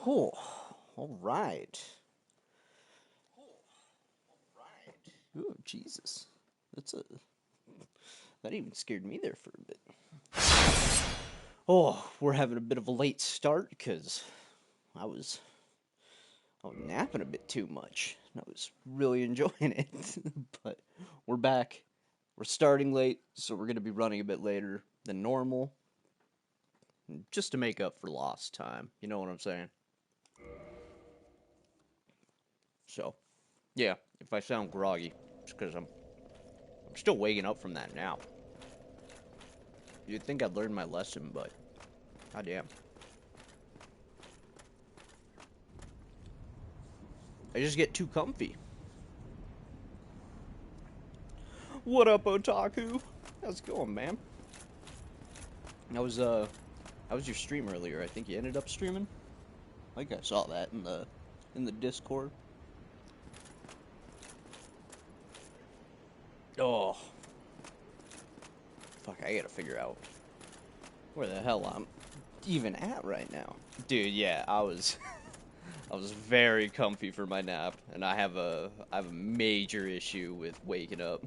Oh, all right. Ooh, Jesus. That's a that even scared me there for a bit. Oh, we're having a bit of a late start because I was I was napping a bit too much. I was really enjoying it. But we're back. We're starting late, so we're gonna be running a bit later than normal, just to make up for lost time. You know what I'm saying? So, yeah, if I sound groggy, it's because I'm still waking up from that nap. You'd think I'd learned my lesson, but goddamn. I just get too comfy. What up, Otaku? How's it going, man? I was how was your stream earlier? I think you ended up streaming. I think I saw that in the Discord. Oh, fuck! I gotta figure out where the hell I'm even at right now, dude. Yeah, I was I was very comfy for my nap, and I have a major issue with waking up.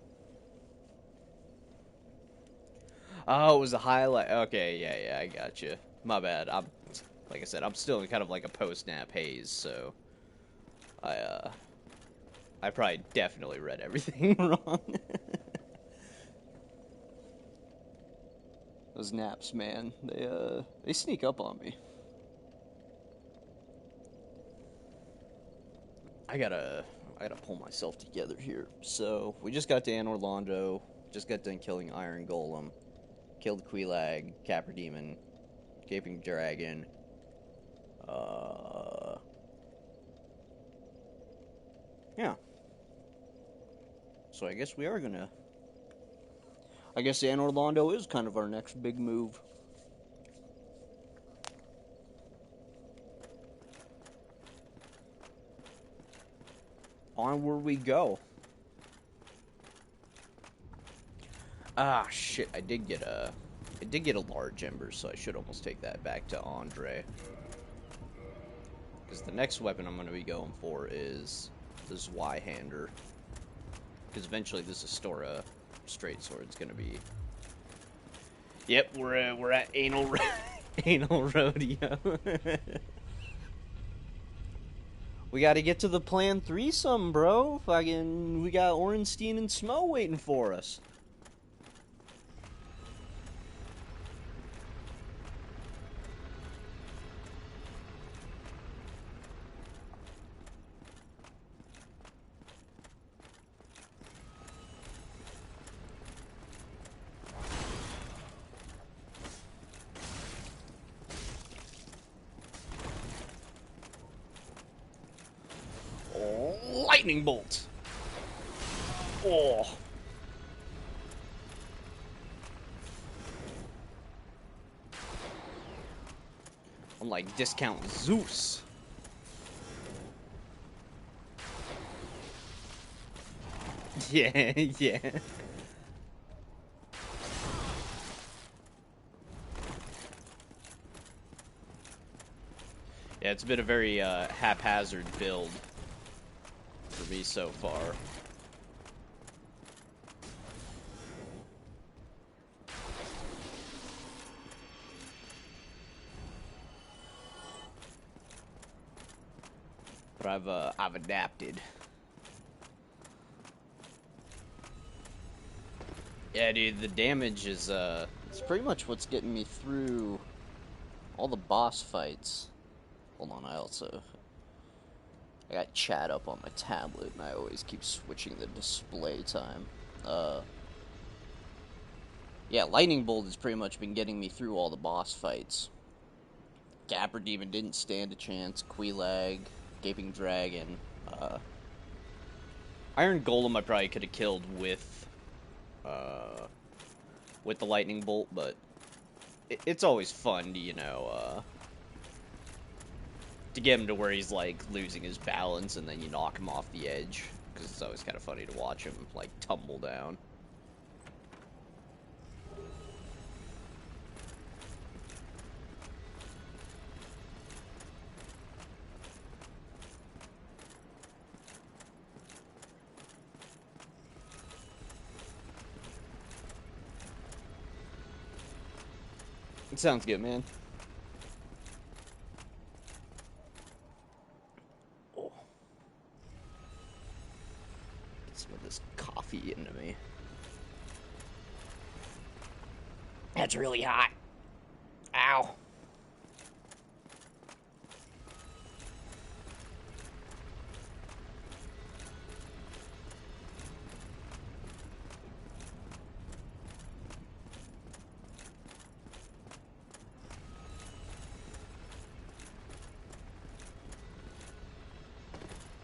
Oh, it was a highlight. Okay, yeah, I got you. My bad. I'm like I said, I'm still in kind of like a post nap haze, so I I probably definitely read everything wrong. Those naps, man, they sneak up on me. I gotta I gotta pull myself together here. So we just got to Anne Orlando, just got done killing Iron Golem, killed Quelaag, Capra Demon, Gaping Dragon. Uh, yeah. So I guess we are gonna. I guess Anne Orlando is kind of our next big move. Onward we go. Ah, shit! I did get a large ember, so I should almost take that back to Andre. Because the next weapon I'm going to be going for is the Zweihander. Because eventually this Astora straight sword's going to be. Yep, we're at anal anal rodeo. We got to get to the plan threesome, bro. Fucking, we got Orenstein and Smo waiting for us. Oh, lightning bolt. Oh. I'm like discount Zeus. Yeah, yeah. Yeah, it's been a very haphazard build for me so far. But I've adapted. Yeah, dude, the damage is it's pretty much what's getting me through all the boss fights. Hold on, I got chat up on my tablet, and I always keep switching the display time. Uh, yeah, Lightning Bolt has pretty much been getting me through all the boss fights. Capra Demon didn't stand a chance. Quelaag, Gaping Dragon, uh, Iron Golem I probably could have killed uh, with the Lightning Bolt, but it's always fun to, to get him to where he's, like, losing his balance and then you knock him off the edge, because it's always kind of funny to watch him, like, tumble down. It sounds good, man. Oh. Get some of this coffee into me. That's really hot. Ow.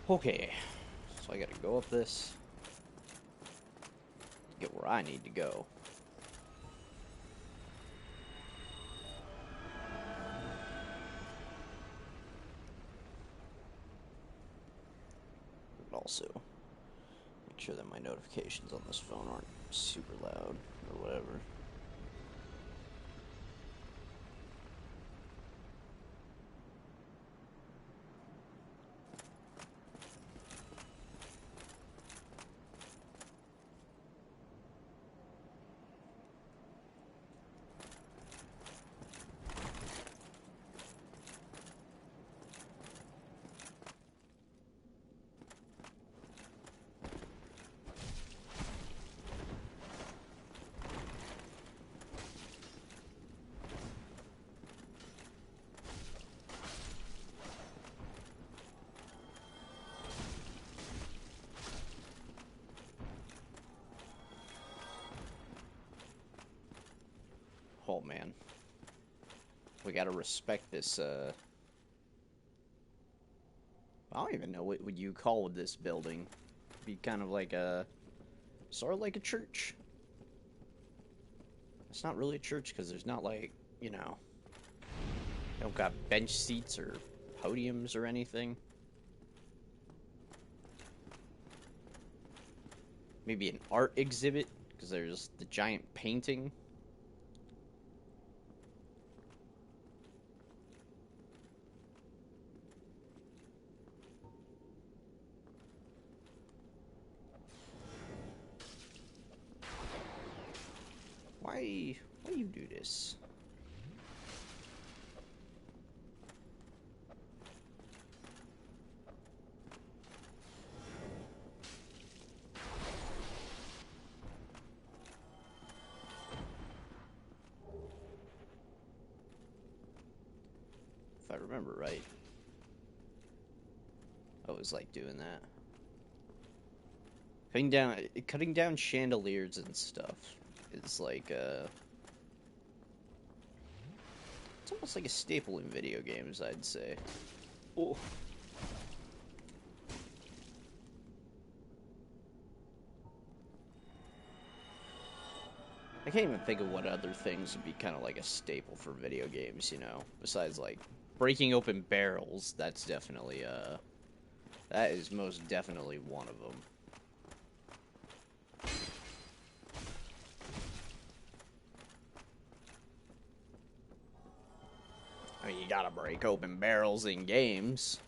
Okay, so I gotta go up this to get where I need to go. But also, make sure that my notifications on this phone aren't super loud or whatever. Oh man, we gotta respect this, I don't even know what would you call this building. Be kind of like a, sort of like a church. It's not really a church because there's not like, you know, they don't got bench seats or podiums or anything. Maybe an art exhibit because there's the giant painting. Why do you do this? If I remember right, I always like doing that. Cutting down chandeliers and stuff is like it's almost like a staple in video games, I'd say. Oh. I can't even think of what other things would be kind of like a staple for video games, you know, besides like breaking open barrels. That's definitely that is most definitely one of them. I mean, you gotta break open barrels in games.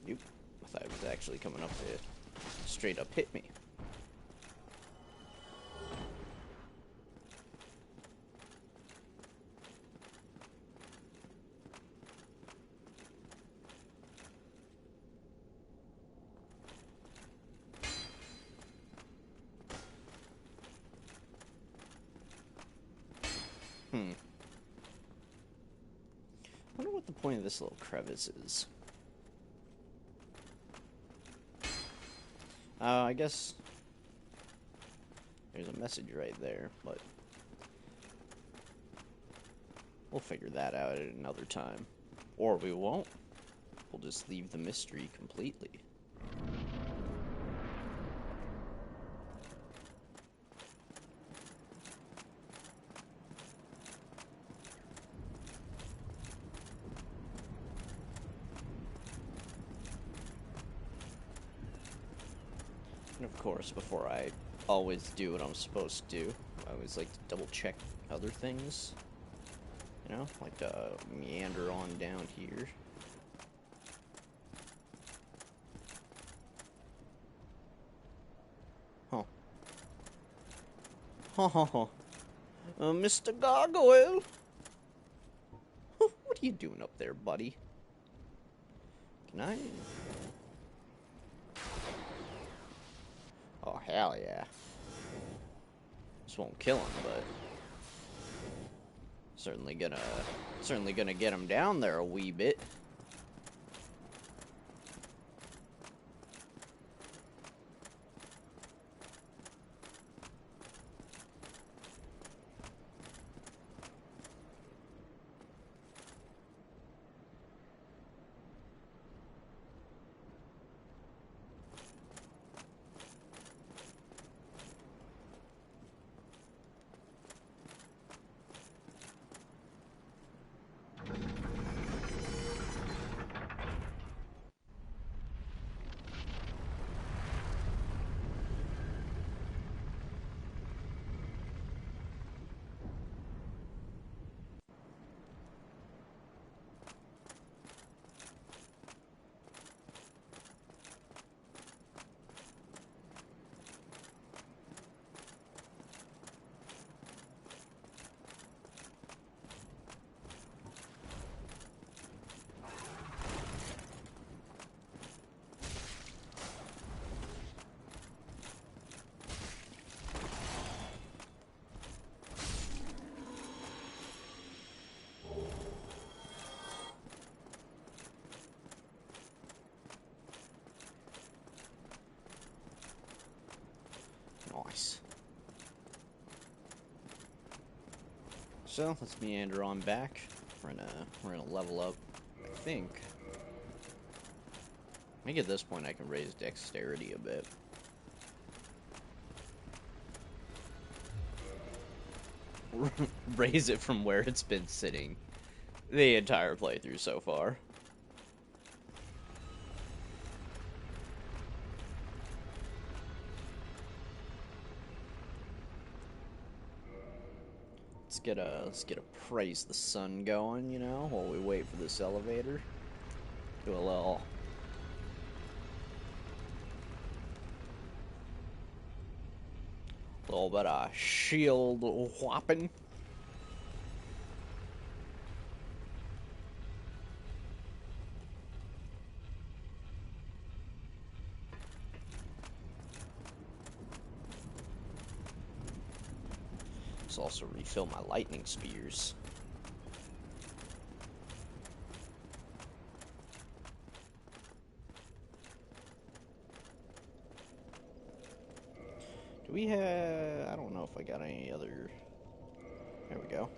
Nope. I thought it was actually coming up to straight up hit me. I wonder what the point of this little crevice is. I guess there's a message right there, but we'll figure that out at another time. Or we won't. We'll just leave the mystery completely. And of course, before I always do what I'm supposed to do, I always like to double check other things. You know, like to meander on down here. Oh, Mr. Gargoyle. What are you doing up there, buddy? Can I? Oh, hell yeah. This won't kill him, but certainly gonna get him down there a wee bit. Nice. So let's meander on back. We're gonna level up. I think. I think at this point I can raise dexterity a bit. Raise it from where it's been sitting the entire playthrough so far. Let's get a praise the sun going, you know, while we wait for this elevator. Do a little bit of shield whopping. Let's also refill my lightning spears. Do we have... I don't know if I got any other... There we go.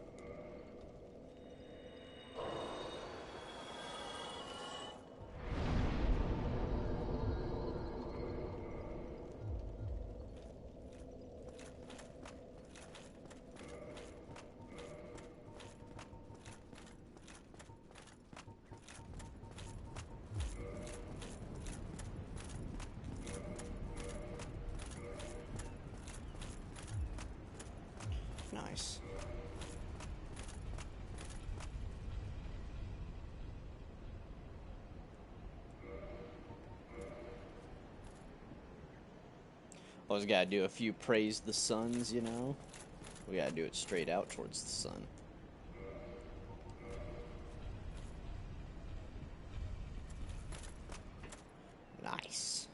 Nice. Always gotta do a few praise the suns, you know? We gotta do it straight out towards the sun. Nice.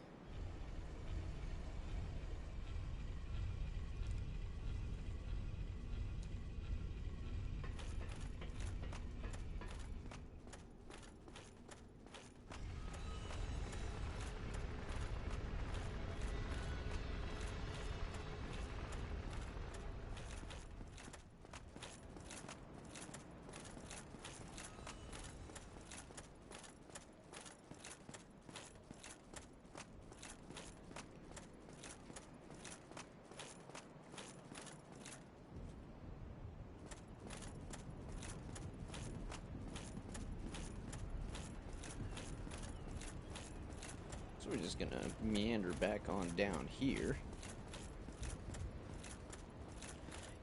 So we're just gonna meander back on down here.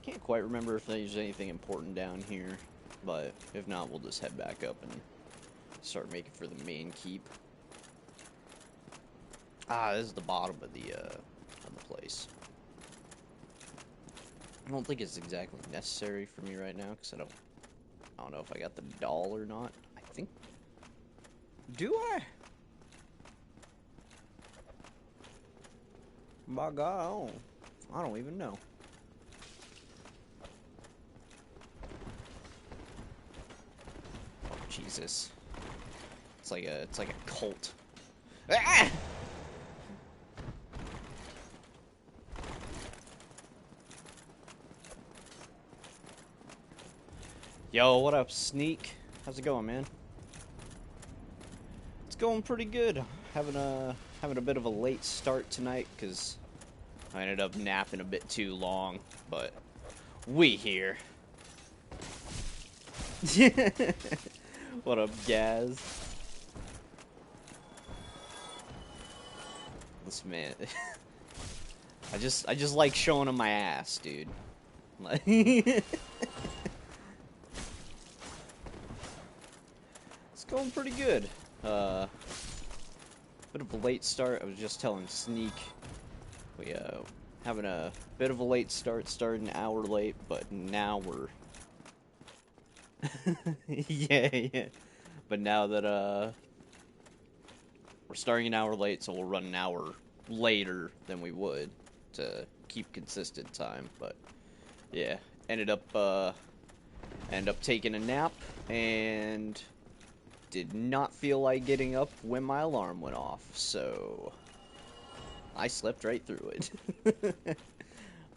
Can't quite remember if there's anything important down here, but if not, we'll just head back up and start making for the main keep. Ah, this is the bottom of the place. I don't think it's exactly necessary for me right now, because I don't know if I got the doll or not. I think... Do I? My God, I don't even know. Oh, Jesus. It's like a cult. Ah! Yo, what up, Sneak? How's it going, man? It's going pretty good. Having a bit of a late start tonight because I ended up napping a bit too long, but we here. What up, Gaz? This man, I just like showing him my ass, dude. Like, it's going pretty good. Bit of a late start. I was just telling Sneak we having a bit of a late start, started an hour late, but now we're yeah. But now that we're starting an hour late, so we'll run an hour later than we would to keep consistent time. But yeah, ended up taking a nap and did not feel like getting up when my alarm went off, so I slept right through it.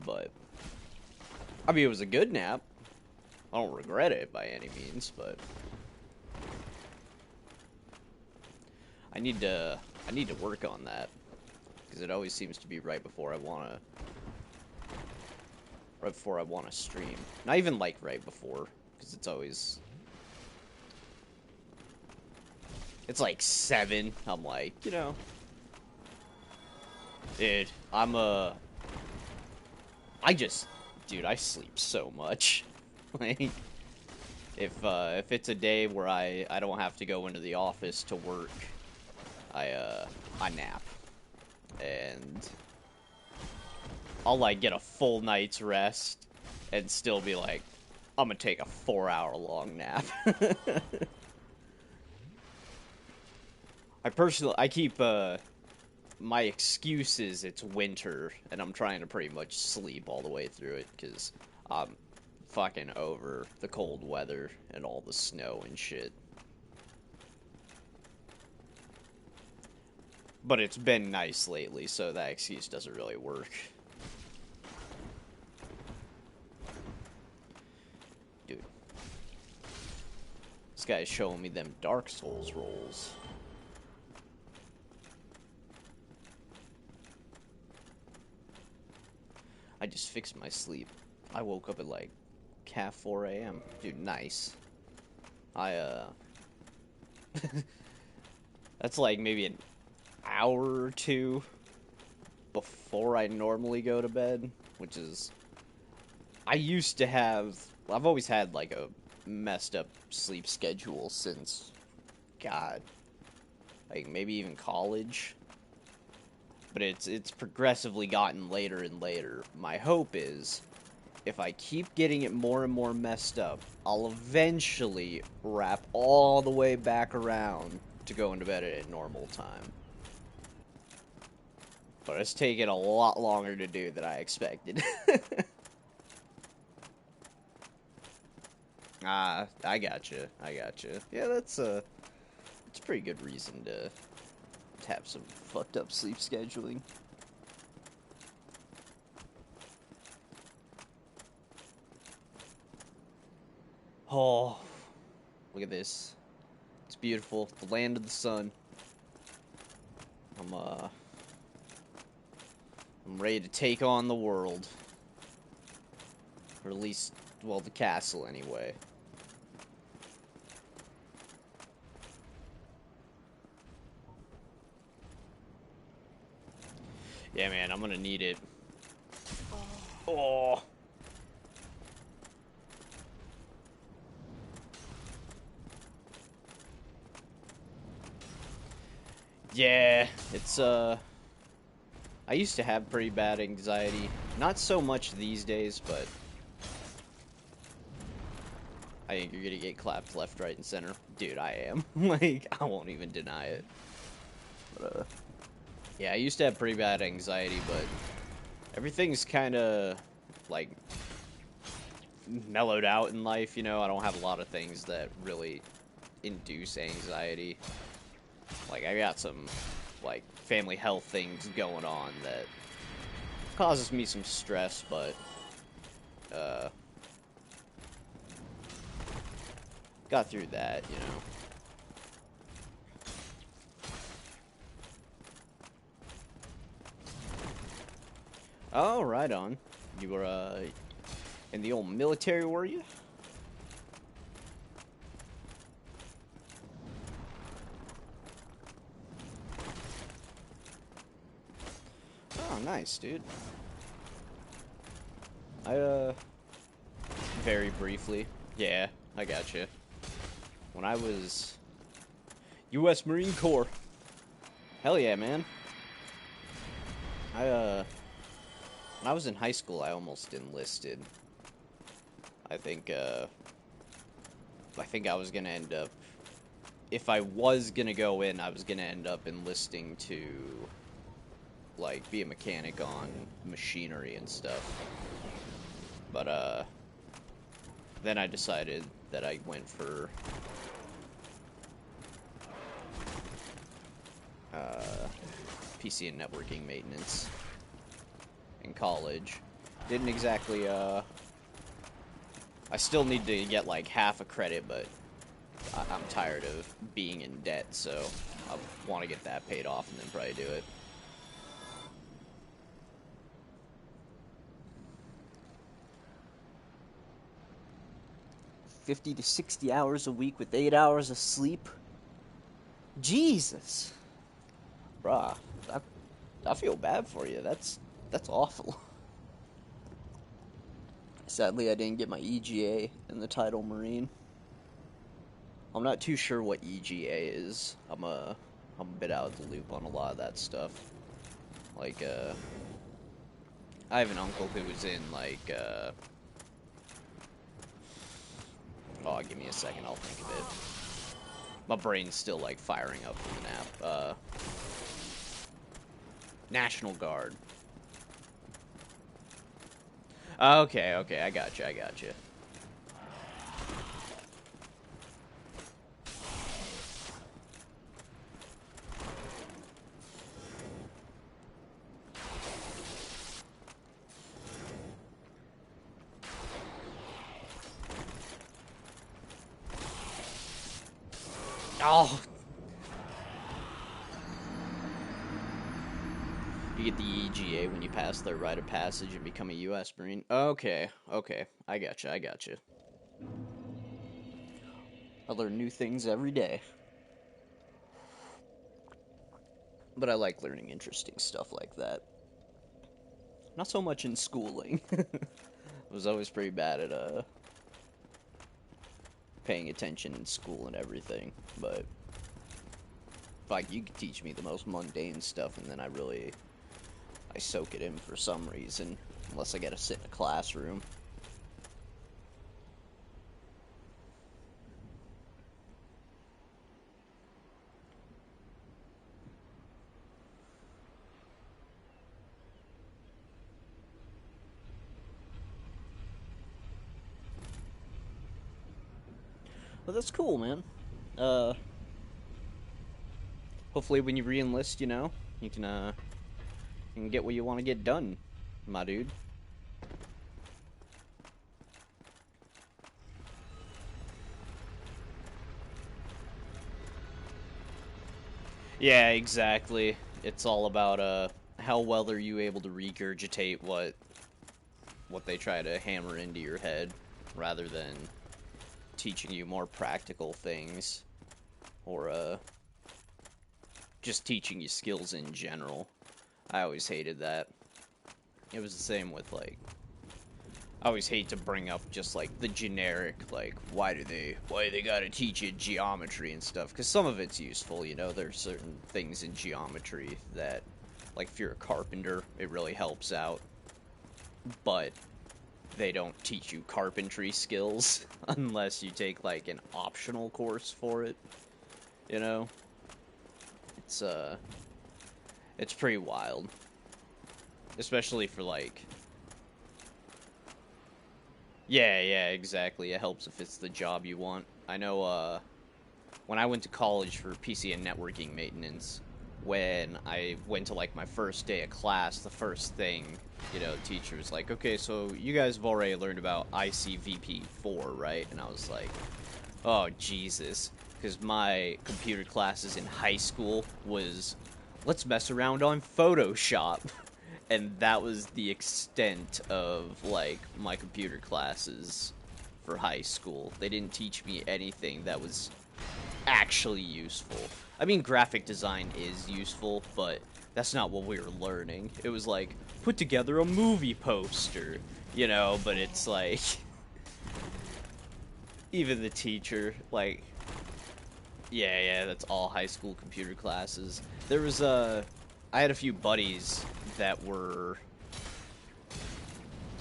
But I mean, it was a good nap. I don't regret it by any means, but I need to work on that because it always seems to be right before I wanna stream. Not even like right before, because it's like 7. I'm like, dude, dude, I sleep so much. Like, if it's a day where I don't have to go into the office to work, I nap, and I'll like get a full night's rest and still be like, I'm gonna take a 4-hour long nap. I keep my excuse is it's winter and I'm trying to pretty much sleep all the way through it because I'm fucking over the cold weather and all the snow and shit. But it's been nice lately, so that excuse doesn't really work. Dude. This guy's showing me them Dark Souls rolls. I just fixed my sleep. I woke up at like half 4 a.m. Dude, nice. That's like maybe an hour or two before I normally go to bed, which is... I've always had like a messed up sleep schedule since, God, like maybe even college. But it's progressively gotten later and later. My hope is, if I keep getting it more and more messed up, I'll eventually wrap all the way back around to going to bed at a normal time. But it's taken a lot longer to do than I expected. I gotcha. Yeah, that's a pretty good reason to have some fucked up sleep scheduling. Oh, look at this. It's beautiful. The land of the sun. I'm ready to take on the world. Or at least, well, the castle anyway. Yeah, man, I'm gonna need it. Oh. Yeah, it's I used to have pretty bad anxiety. Not so much these days, but I think you're gonna get clapped left, right, and center. Dude, I am. Like, I won't even deny it. But, yeah, I used to have pretty bad anxiety, but everything's kind of, like, mellowed out in life, you know? I don't have a lot of things that really induce anxiety. Like, I got some, like, family health things going on that causes me some stress, but, got through that, you know? Oh, right on. You were, in the old military, were you? Oh, nice, dude. Very briefly. Yeah, I gotcha. When I was U.S. Marine Corps. Hell yeah, man. When I was in high school, I almost enlisted. I think I was gonna end up, if I was gonna go in, I was gonna end up enlisting to, like, be a mechanic on machinery and stuff. But, then I decided that I went for, PC and networking maintenance in college. Didn't exactly, I still need to get, like, half a credit, but I'm tired of being in debt, so I want to get that paid off and then probably do it. $50 to $60 a week with 8 hours of sleep? Jesus! Bruh, I feel bad for you. That's awful. Sadly, I didn't get my EGA in the title Marine. I'm not too sure what EGA is. I'm a bit out of the loop on a lot of that stuff. Like, I have an uncle who was in, like, oh, give me a second, I'll think of it. My brain's still, like, firing up from the nap. National Guard. Okay, I gotcha. Oh! You get the EGA when you pass their rite of passage and become a U.S. Marine. Okay. I gotcha. I learn new things every day. But I like learning interesting stuff like that. Not so much in schooling. I was always pretty bad at, paying attention in school and everything, but like, you could teach me the most mundane stuff and then I soak it in for some reason, unless I gotta sit in a classroom. Well, that's cool, man. Hopefully when you re-enlist, you know, you can get what you want to get done, my dude. Yeah, exactly. It's all about, how well are you able to regurgitate what they try to hammer into your head, rather than teaching you more practical things, or, just teaching you skills in general. I always hated that. It was the same with, like, I always hate to bring up just, like, the generic, like, why do they gotta teach you geometry and stuff, because some of it's useful, you know. There's certain things in geometry that Like, if you're a carpenter, it really helps out. But they don't teach you carpentry skills unless you take, like, an optional course for it. You know? It's pretty wild. Especially for, like... Yeah, exactly. It helps if it's the job you want. I know, when I went to college for PC and networking maintenance, when I went to, like, my first day of class, the first thing, you know, the teacher was like, okay, so you guys have already learned about ICVP4, right? And I was like, oh, Jesus. Because my computer classes in high school was, let's mess around on Photoshop. And that was the extent of, like, my computer classes for high school. They didn't teach me anything that was actually useful. I mean, graphic design is useful, but that's not what we were learning. It was like, put together a movie poster, you know, but it's like... even the teacher, like... Yeah, that's all high school computer classes. There was, I had a few buddies that were,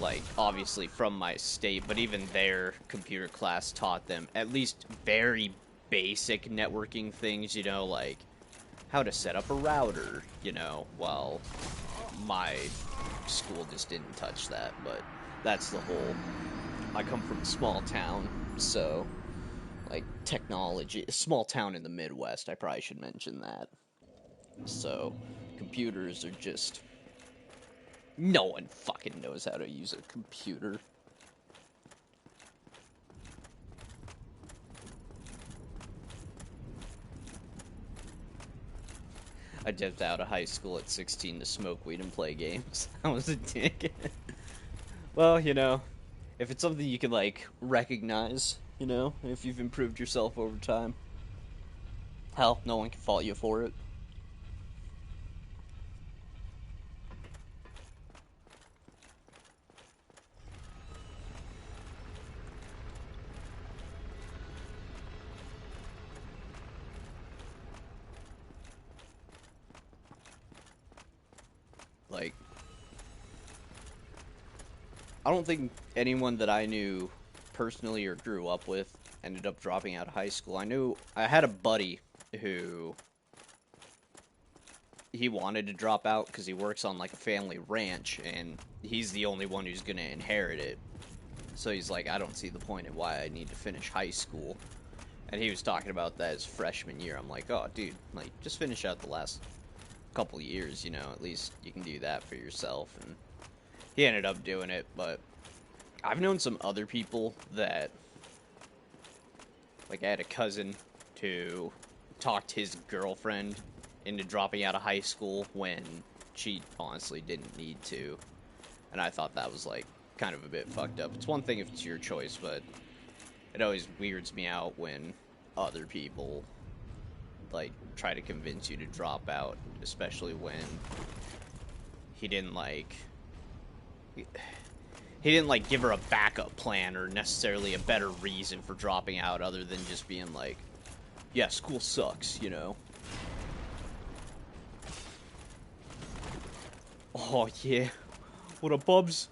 like, obviously from my state, but even their computer class taught them at least very basic networking things, you know, like how to set up a router, you know, while my school just didn't touch that. But that's the whole... I come from a small town, so, like, technology... small town in the Midwest, I probably should mention that. So, computers are just... no one fucking knows how to use a computer. I dipped out of high school at 16 to smoke weed and play games. I was a dick. Well, you know, if it's something you can, like, recognize, you know, if you've improved yourself over time, hell, no one can fault you for it. Like, I don't think anyone that I knew personally or grew up with ended up dropping out of high school. I had a buddy who... he wanted to drop out because he works on, like, a family ranch, and he's the only one who's gonna inherit it. So he's like, I don't see the point in why I need to finish high school. And he was talking about that his freshman year. I'm like, oh, dude, like, just finish out the last couple years, you know, at least you can do that for yourself. And he ended up doing it, but I've known some other people that, like, I had a cousin who talked his girlfriend into dropping out of high school when she honestly didn't need to. And I thought that was, like, kind of a bit fucked up. It's one thing if it's your choice, but it always weirds me out when other people, like, try to convince you to drop out, especially when he didn't, like, give her a backup plan or necessarily a better reason for dropping out other than just being like, yeah, school sucks, you know? Oh, yeah. What up, bubs?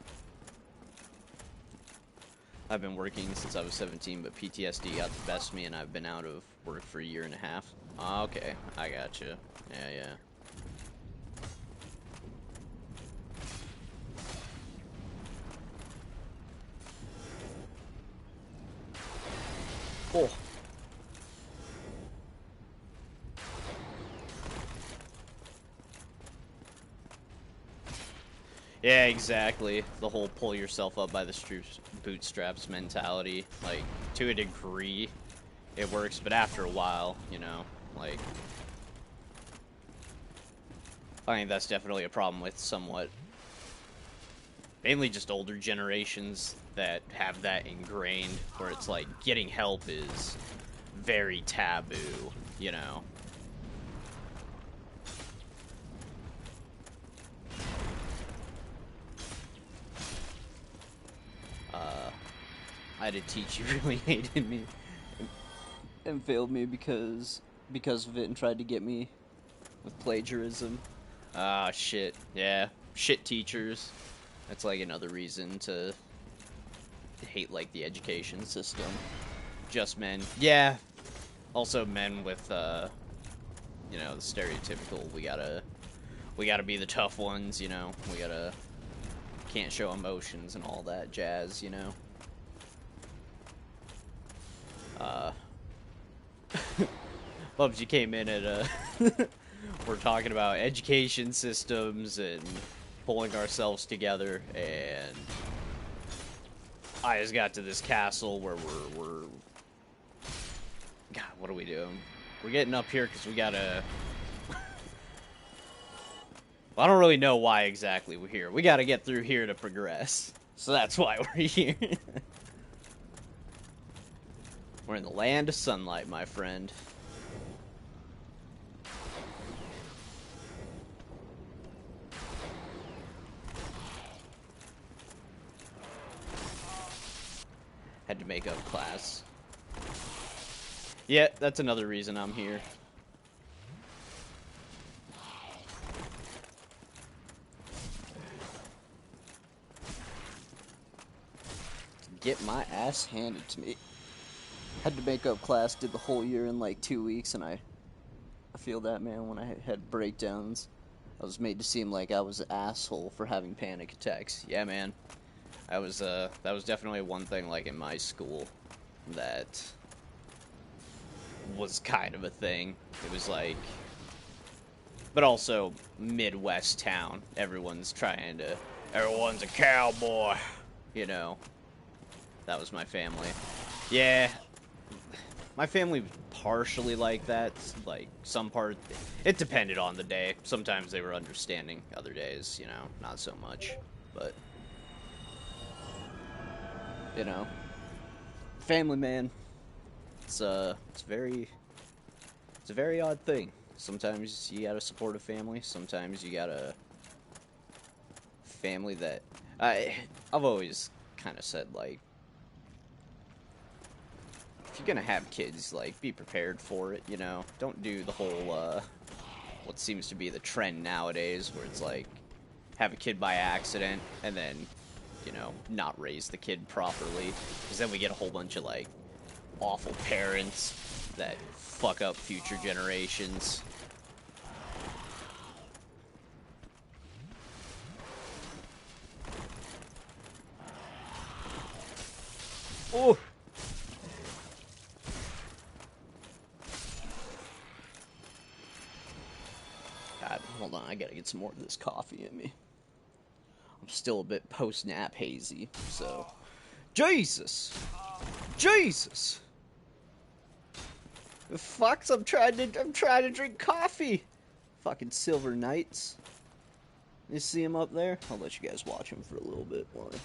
I've been working since I was 17, but PTSD got the best of me, and I've been out of work for a year and a half. Oh, okay, I gotcha. Yeah. Oh. Yeah, exactly. The whole pull yourself up by the bootstraps mentality. Like, to a degree, it works, but after a while, you know, like... I think that's definitely a problem with somewhat... mainly just older generations that have that ingrained, where it's like, getting help is very taboo, you know? I had a teacher who really hated me and failed me because of it and tried to get me with plagiarism. Ah, shit. Yeah. Shit teachers. That's like another reason to hate, like, the education system. Just men. Yeah. Also men with, you know, the stereotypical, we gotta be the tough ones, you know? Can't show emotions and all that jazz, you know? Bubsy came in at a... We're talking about education systems and pulling ourselves together, and I just got to this castle where we're... God, what are we doing? We're getting up here because we gotta... I don't really know why exactly we're here. We gotta get through here to progress. So that's why we're here. We're in the land of sunlight, my friend. Had to make up class. Yeah, that's another reason I'm here. Get my ass handed to me. Had to make up class, did the whole year in like 2 weeks, and I feel that, man, when I had breakdowns. I was made to seem like I was an asshole for having panic attacks. Yeah, man. That was definitely one thing, like, in my school that was kind of a thing. It was like... But also, Midwest town. Everyone's a cowboy, you know. That was my family. Yeah. My family was partially like that. Like, some part... It depended on the day. Sometimes they were understanding. Other days, you know, not so much. But... You know. Family, man. It's a very odd thing. Sometimes you gotta support a family. Sometimes you gotta... Family that... I've always kind of said, like... If you're gonna have kids, like, be prepared for it, you know? Don't do the whole, what seems to be the trend nowadays, where it's like, have a kid by accident, and then, you know, not raise the kid properly. Because then we get a whole bunch of, like, awful parents that fuck up future generations. Oh! God, hold on, I gotta get some more of this coffee in me. I'm still a bit post-nap hazy, so... Jesus! Jesus! The fucks, I'm trying to drink coffee! Fucking Silver Knights. You see him up there? I'll let you guys watch him for a little bit while I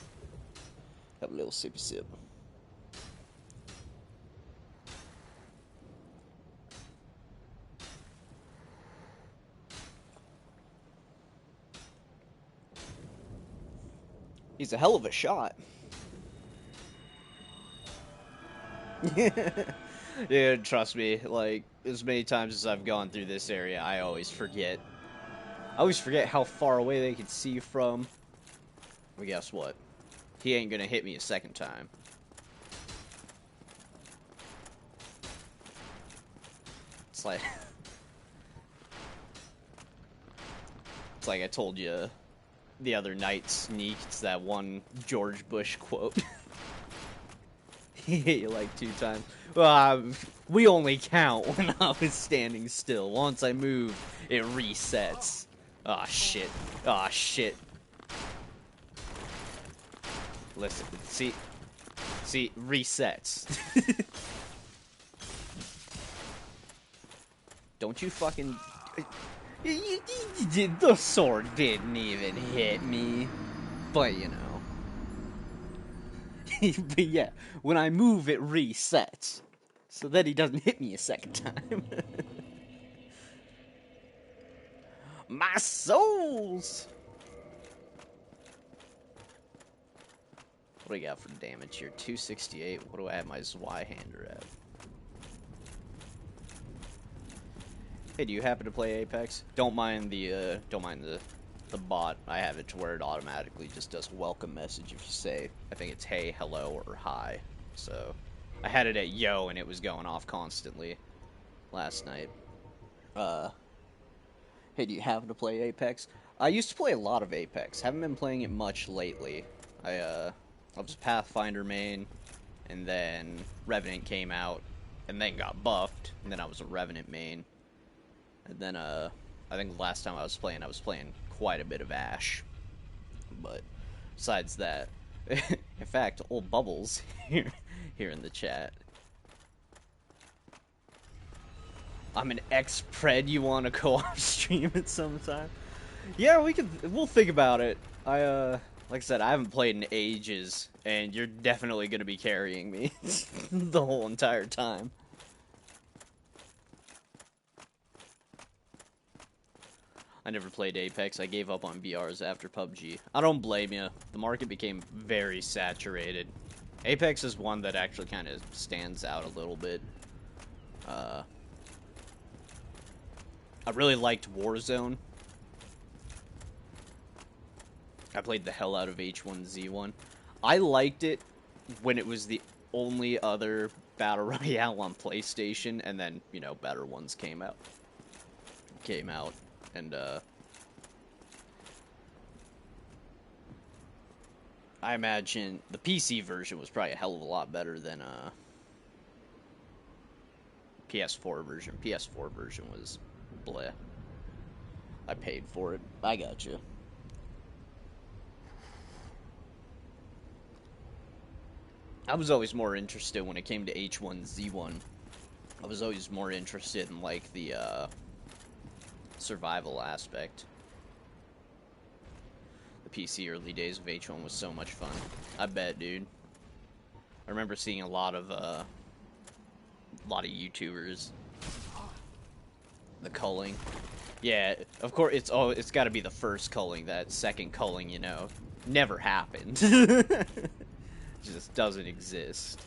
have a little sippy sip. He's a hell of a shot. Yeah, trust me, like, as many times as I've gone through this area, I always forget. I always forget how far away they can see from. Well, guess what? He ain't gonna hit me a second time. It's like... It's like I told you the other night, Sneak. It's that one George Bush quote. He hit you like 2 times. Well, we only count when I was standing still. Once I move, it resets. Aw, shit. Aw, shit. Listen, see, resets. Don't you fucking... The sword didn't even hit me. But, you know. But yeah, when I move, it resets. So that he doesn't hit me a second time. My souls! What do we got for damage here? 268. What do I have my Zweihander at? Hey, do you happen to play Apex? Don't mind the bot. I have it to where it automatically just does a welcome message if you say, I think it's hey, hello, or hi. So, I had it at yo, and it was going off constantly last night. Hey, do you happen to play Apex? I used to play a lot of Apex. Haven't been playing it much lately. I was Pathfinder main, and then Revenant came out, and then got buffed, and then I was a Revenant main. And then, I think the last time I was playing quite a bit of Ash. But, besides that, in fact, old Bubbles here in the chat. I'm an ex-pred, you want to co-op stream it sometime? Yeah, we'll think about it. Like I said, I haven't played in ages, and you're definitely gonna be carrying me the whole entire time. I never played Apex. I gave up on BRs after PUBG. I don't blame you. The market became very saturated. Apex is one that actually kind of stands out a little bit. I really liked Warzone. I played the hell out of H1Z1. I liked it when it was the only other Battle Royale on PlayStation, and then, you know, better ones came out. And, I imagine the PC version was probably a hell of a lot better than, PS4 version. PS4 version was bleh. I paid for it. I got you. I was always more interested when it came to H1Z1. I was always more interested in, like, the, survival aspect. The PC early days of H1 was so much fun. I bet, dude. I remember seeing a lot of YouTubers. The culling. Yeah, of course, it's gotta be the first culling. That second culling, you know, never happened. Just doesn't exist.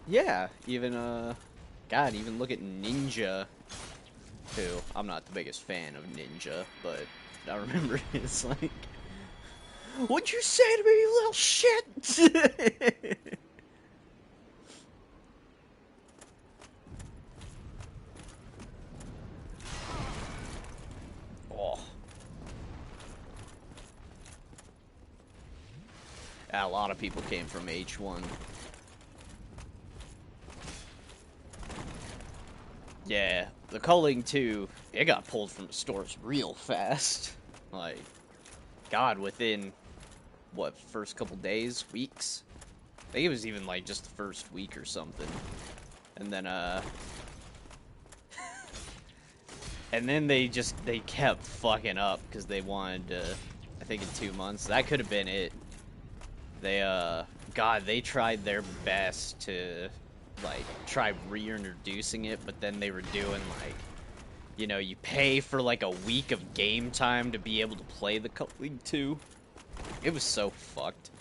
Yeah, even, God, even look at Ninja, who, I'm not the biggest fan of Ninja, but I remember it's like, what'd you say to me, you little shit? Oh. Yeah, a lot of people came from H1. Yeah, the culling too, it got pulled from the stores real fast. Like, God, within, what, first couple days, weeks? I think it was even, like, just the first week or something. And then, and then they kept fucking up, because they wanted to, I think in 2 months, that could have been it. They, God, they tried their best to, like, try reintroducing it, but then they were doing, like, you know, you pay for, like, a week of game time to be able to play the culling too. It was so fucked.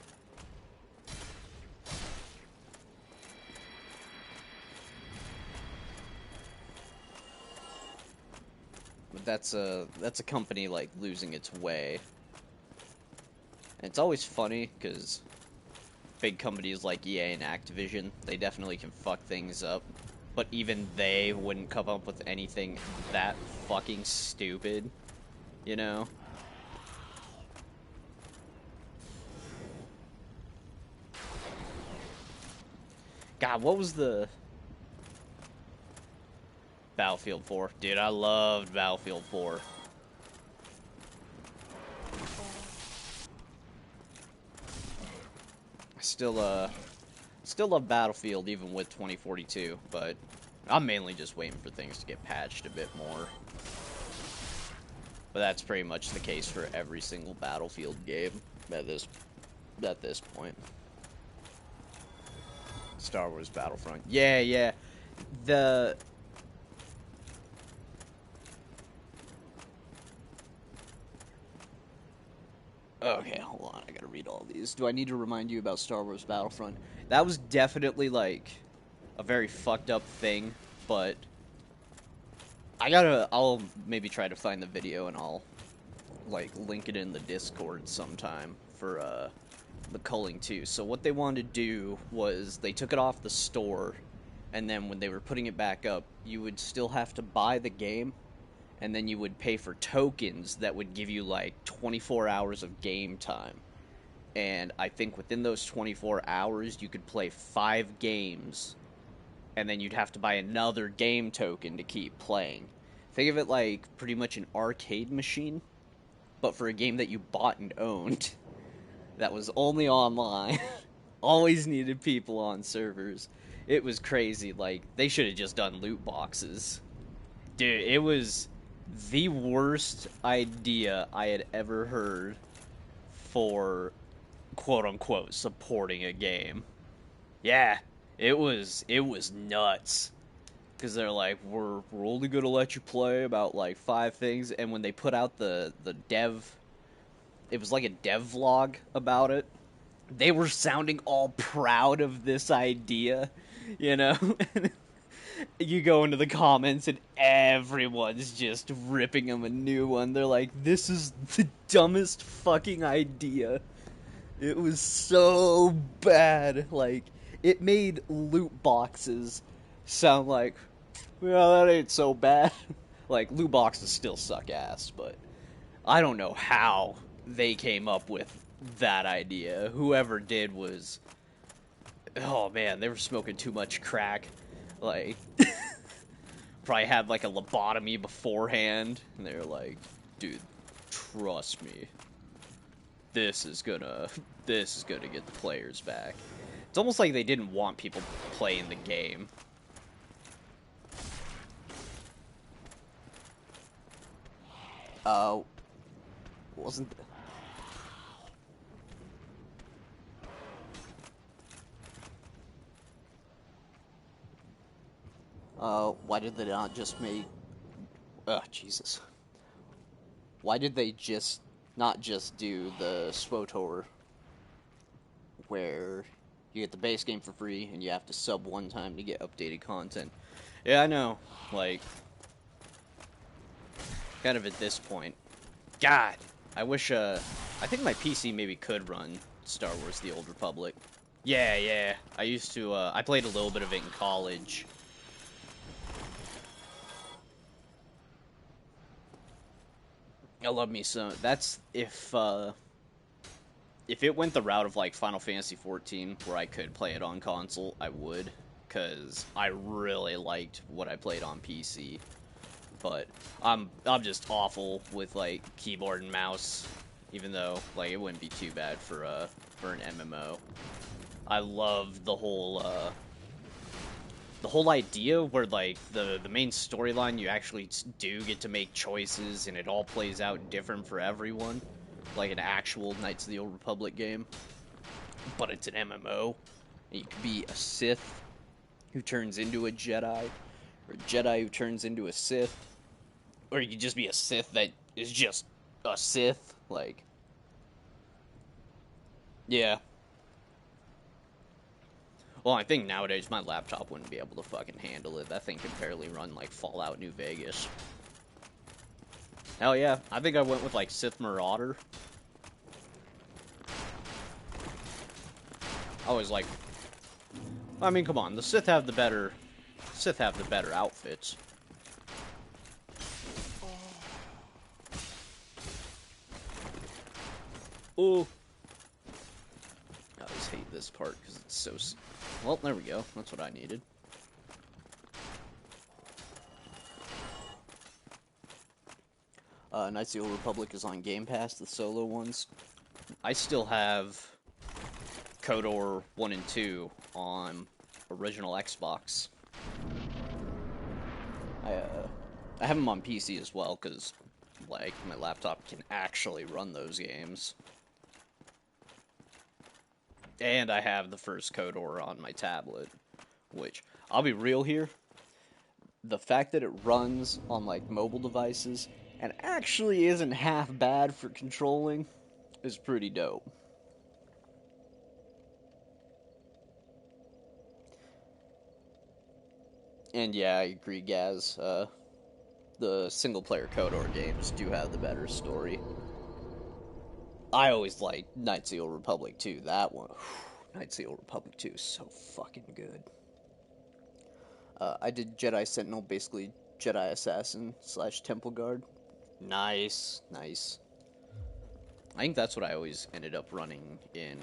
But that's a company, like, losing its way. And it's always funny, because big companies like EA and Activision, they definitely can fuck things up. But even they wouldn't come up with anything that fucking stupid, you know? God, what was the Battlefield 4? Dude, I loved Battlefield 4. I still love Battlefield even with 2042, but I'm mainly just waiting for things to get patched a bit more. But that's pretty much the case for every single Battlefield game at this point. Star Wars Battlefront. Yeah. Okay, hold on. I gotta read all these. Do I need to remind you about Star Wars Battlefront? That was definitely, like, a very fucked up thing, but I'll maybe try to find the video and I'll, like, link it in the Discord sometime for, the culling too. So what they wanted to do was they took it off the store, and then when they were putting it back up, you would still have to buy the game, and then you would pay for tokens that would give you like 24 hours of game time. And I think within those 24 hours, you could play 5 games, and then you'd have to buy another game token to keep playing. Think of it like pretty much an arcade machine, but for a game that you bought and owned. That was only online. Always needed people on servers. It was crazy. Like, they should have just done loot boxes. Dude, it was the worst idea I had ever heard for quote unquote supporting a game. Yeah, it was nuts. Because they're like, we're only gonna let you play about like 5 things, and when they put out the dev, it was like a dev vlog about it. They were sounding all proud of this idea, you know? You go into the comments and everyone's just ripping them a new one. They're like, this is the dumbest fucking idea. It was so bad. Like, it made loot boxes sound like, well, that ain't so bad. Like, loot boxes still suck ass, but I don't know how they came up with that idea. Whoever did was, oh man, they were smoking too much crack. Like, probably had like a lobotomy beforehand, and they were like, dude, trust me, this is gonna get the players back. It's almost like they didn't want people playing the game. Wasn't why did they not just make, oh Jesus, why did they just not just do the SWOTOR where you get the base game for free and you have to sub one time to get updated content? Yeah, I know, like, kind of at this point. God, I wish, I think my PC maybe could run Star Wars The Old Republic. Yeah, I used to, I played a little bit of it in college. I love me some, that's, if it went the route of, like, Final Fantasy XIV, where I could play it on console, I would, because I really liked what I played on PC. But I'm just awful with, like, keyboard and mouse, even though, like, it wouldn't be too bad for an MMO. I love the whole idea where, like, the main storyline, you actually do get to make choices, and it all plays out different for everyone, like an actual Knights of the Old Republic game, but it's an MMO, and you could be a Sith who turns into a Jedi, or a Jedi who turns into a Sith, or you could just be a Sith that is just a Sith, like, yeah. Well, I think nowadays my laptop wouldn't be able to fucking handle it. That thing can barely run, like, Fallout New Vegas. Hell yeah, I think I went with, like, Sith Marauder. I was like, I mean, come on, the Sith have the better outfits. Oh. I always hate this part because it's so... Well, there we go. That's what I needed. Knights of the Old Republic is on Game Pass, the solo ones. I still have KOTOR 1 and 2 on original Xbox. I have them on PC as well, because, like, my laptop can actually run those games. And I have the first KOTOR on my tablet, which, I'll be real here, the fact that it runs on, like, mobile devices, and actually isn't half bad for controlling, is pretty dope. And yeah, I agree, Gaz. The single-player KOTOR games do have the better story. I always liked Knights of the Old Republic 2. That one, Knights of the Old Republic 2 is so fucking good. I did Jedi Sentinel, basically Jedi Assassin / Temple Guard. Nice, nice. I think that's what I always ended up running in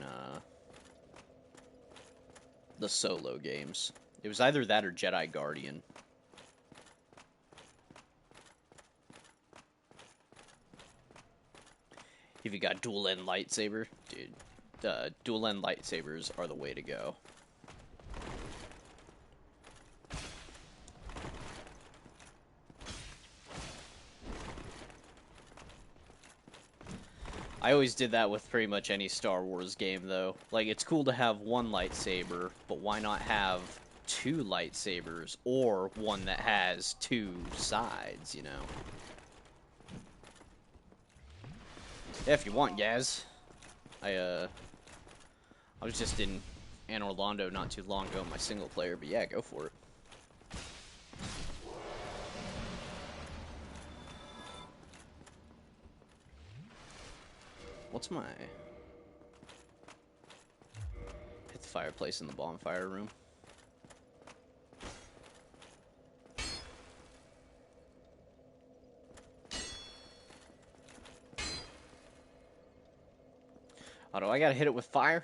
the solo games. It was either that or Jedi Guardian. If you got dual-end lightsaber, dude, dual-end lightsabers are the way to go. I always did that with pretty much any Star Wars game, though. Like, it's cool to have one lightsaber, but why not have two lightsabers, or one that has two sides, you know? Yeah, if you want, Gaz. I was just in Anne Orlando not too long ago in my single player, but yeah, go for it. What's my... Hit the fireplace in the bonfire room. Oh, do I gotta hit it with fire?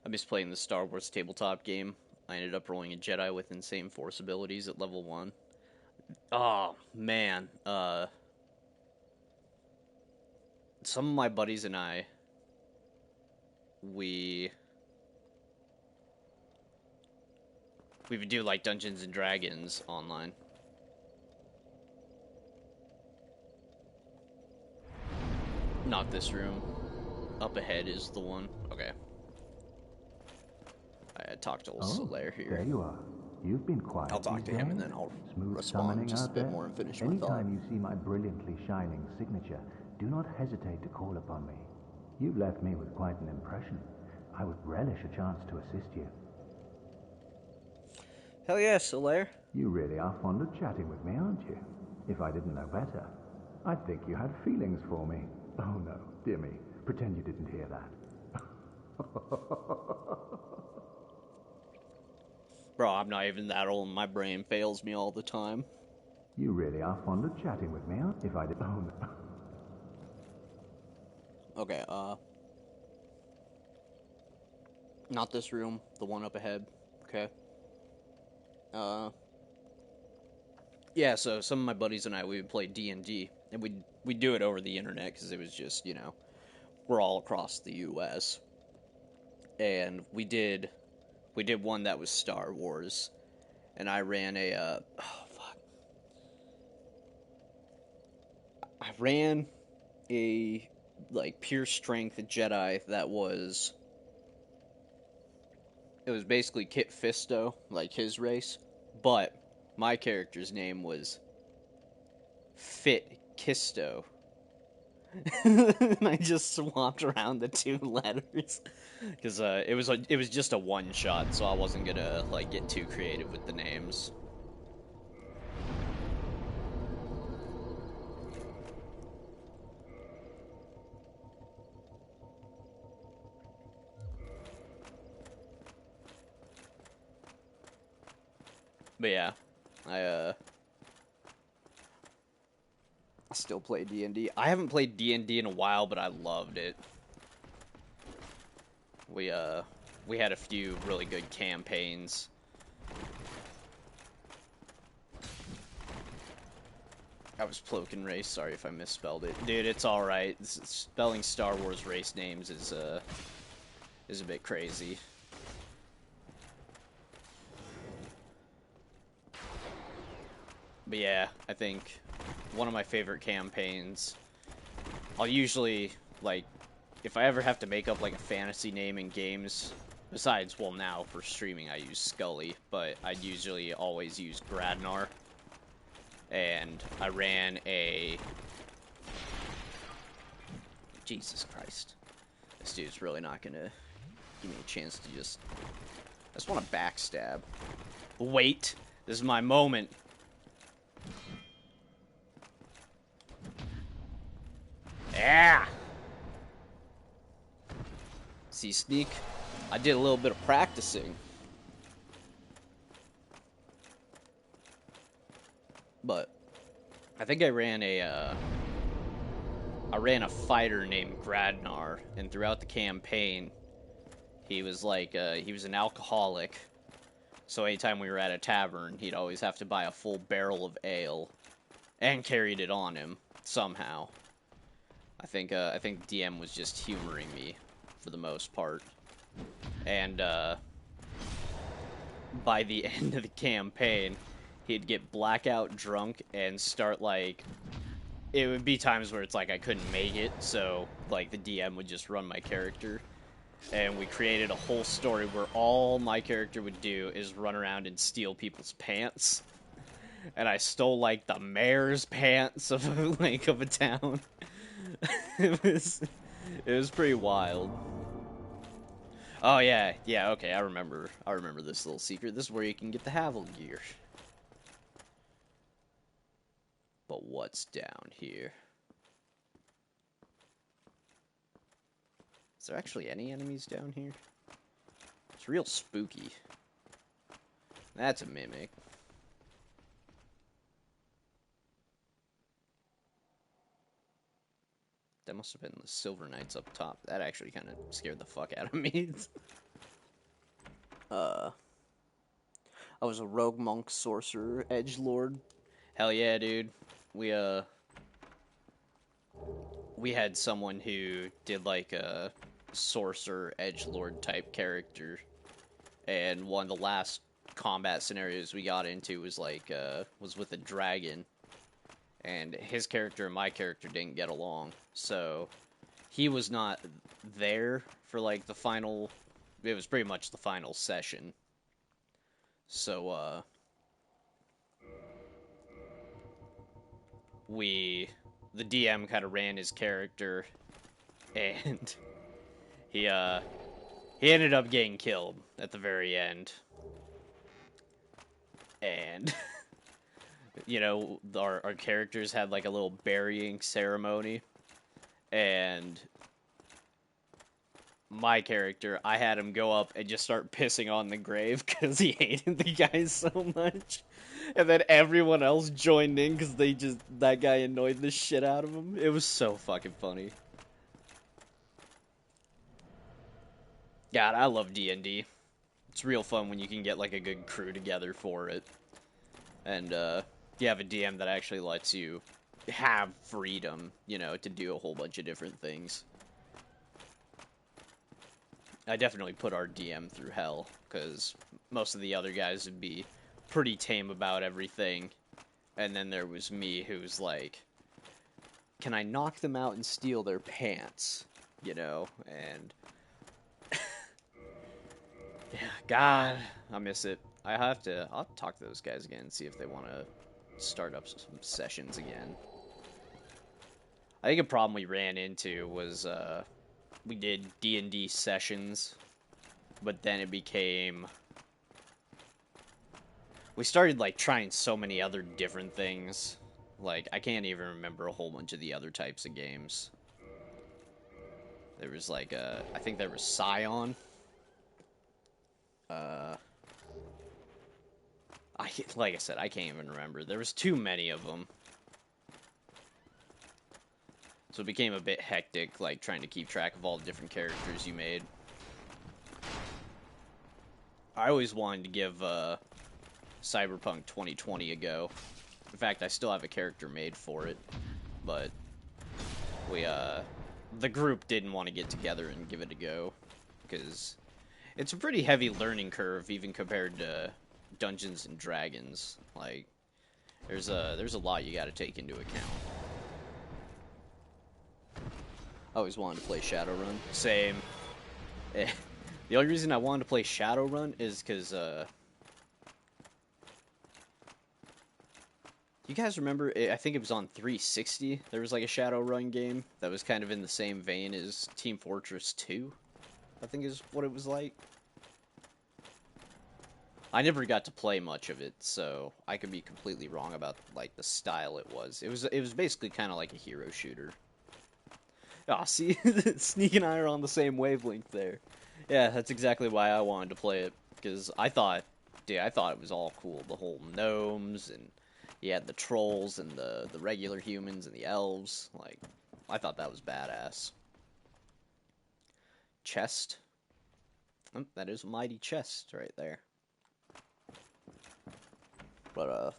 I miss playing the Star Wars tabletop game. I ended up rolling a Jedi with insane force abilities at level 1. Oh, man. Some of my buddies and I, we would do, like, Dungeons and Dragons online. Not this room. Up ahead is the one. Okay. I talked to old Solaire here. There you are. You've been quiet. I'll talk to him and then I'll respond just a bit more and finish my thought. Anytime you see my brilliantly shining signature, do not hesitate to call upon me. You've left me with quite an impression. I would relish a chance to assist you. Hell yeah, Solaire. You really are fond of chatting with me, aren't you? If I didn't know better, I'd think you had feelings for me. Oh no, dear me. Pretend you didn't hear that. Bro, I'm not even that old and my brain fails me all the time. You really are fond of chatting with me, aren't you? If I did... Oh no. Okay, not this room, the one up ahead. Okay. Yeah, so some of my buddies and I, we would play D&D, and we'd do it over the internet, because it was just, you know, we're all across the U.S. And we did one that was Star Wars, and I ran I ran a, like, pure strength Jedi that was... It was basically Kit Fisto, like his race, but my character's name was Fit Kisto. And I just swapped around the two letters because it was just a one shot, so I wasn't gonna like get too creative with the names. But yeah, I still play D&D. I haven't played D&D in a while, but I loved it. We had a few really good campaigns. I was Plokin Race. Sorry if I misspelled it, dude. It's all right. Spelling Star Wars race names is a bit crazy. But yeah, I think one of my favorite campaigns, I'll usually, like, if I ever have to make up, like, a fantasy name in games, besides, well, now, for streaming, I use Skully, but I'd usually always use Gradnar, and I ran a Jesus Christ. This dude's really not gonna give me a chance to just... I just want to backstab. Wait. This is my moment. Yeah! See, Sneak? I did a little bit of practicing. But I think I ran a fighter named Gradnar, and throughout the campaign, he was like he was an alcoholic. So anytime we were at a tavern, he'd always have to buy a full barrel of ale, and carried it on him somehow. I think DM was just humoring me for the most part, and by the end of the campaign, he'd get blackout drunk and start like. It would be times where it's like I couldn't make it, so like the DM would just run my character. And we created a whole story where all my character would do is run around and steal people's pants. And I stole like the mayor's pants of a town. it was pretty wild. Oh yeah, okay, I remember this little secret. This is where you can get the Havel gear. But what's down here? Is there actually any enemies down here? It's real spooky. That's a mimic. That must have been the Silver Knights up top. That actually kind of scared the fuck out of me. I was a rogue monk, sorcerer, edgelord. Hell yeah, dude. We had someone who did like a sorcerer, edgelord type character, and one of the last combat scenarios we got into was like was with a dragon, and his character and my character didn't get along, so he was not there for like the final. It was pretty much the final session. So the DM kind of ran his character, and he ended up getting killed at the very end. And you know, our characters had like a little burying ceremony, and my character, I had him go up and just start pissing on the grave because he hated the guy so much. And then everyone else joined in because that guy annoyed the shit out of him. It was so fucking funny. God, I love D&D. It's real fun when you can get like a good crew together for it. And you have a DM that actually lets you have freedom, you know, to do a whole bunch of different things. I definitely put our DM through hell, because most of the other guys would be pretty tame about everything. And then there was me, who's like, can I knock them out and steal their pants? You know, and... yeah, God, I miss it. I'll talk to those guys again and see if they want to start up some sessions again. I think a problem we ran into was, we did D&D sessions, but then it became... we started, like, trying so many other different things. Like, I can't even remember a whole bunch of the other types of games. There was, like, I think there was Scion. Like I said, I can't even remember. There was too many of them. So it became a bit hectic, like, trying to keep track of all the different characters you made. I always wanted to give, Cyberpunk 2020 a go. In fact, I still have a character made for it. But the group didn't want to get together and give it a go. Because it's a pretty heavy learning curve, even compared to Dungeons and Dragons. Like, there's a lot you gotta take into account. I always wanted to play Shadowrun. Same. The only reason I wanted to play Shadowrun is because, You guys remember? I think it was on 360. There was like a Shadowrun game that was kind of in the same vein as Team Fortress 2. I think is what it was like. I never got to play much of it, so I could be completely wrong about like the style it was. It was basically kind of like a hero shooter. Ah, see, Sneak and I are on the same wavelength there. Yeah, that's exactly why I wanted to play it, because I thought it was all cool. The whole gnomes, and you had the trolls, and the regular humans, and the elves. Like, I thought that was badass. Chest. Oh, that is a mighty chest right there. But,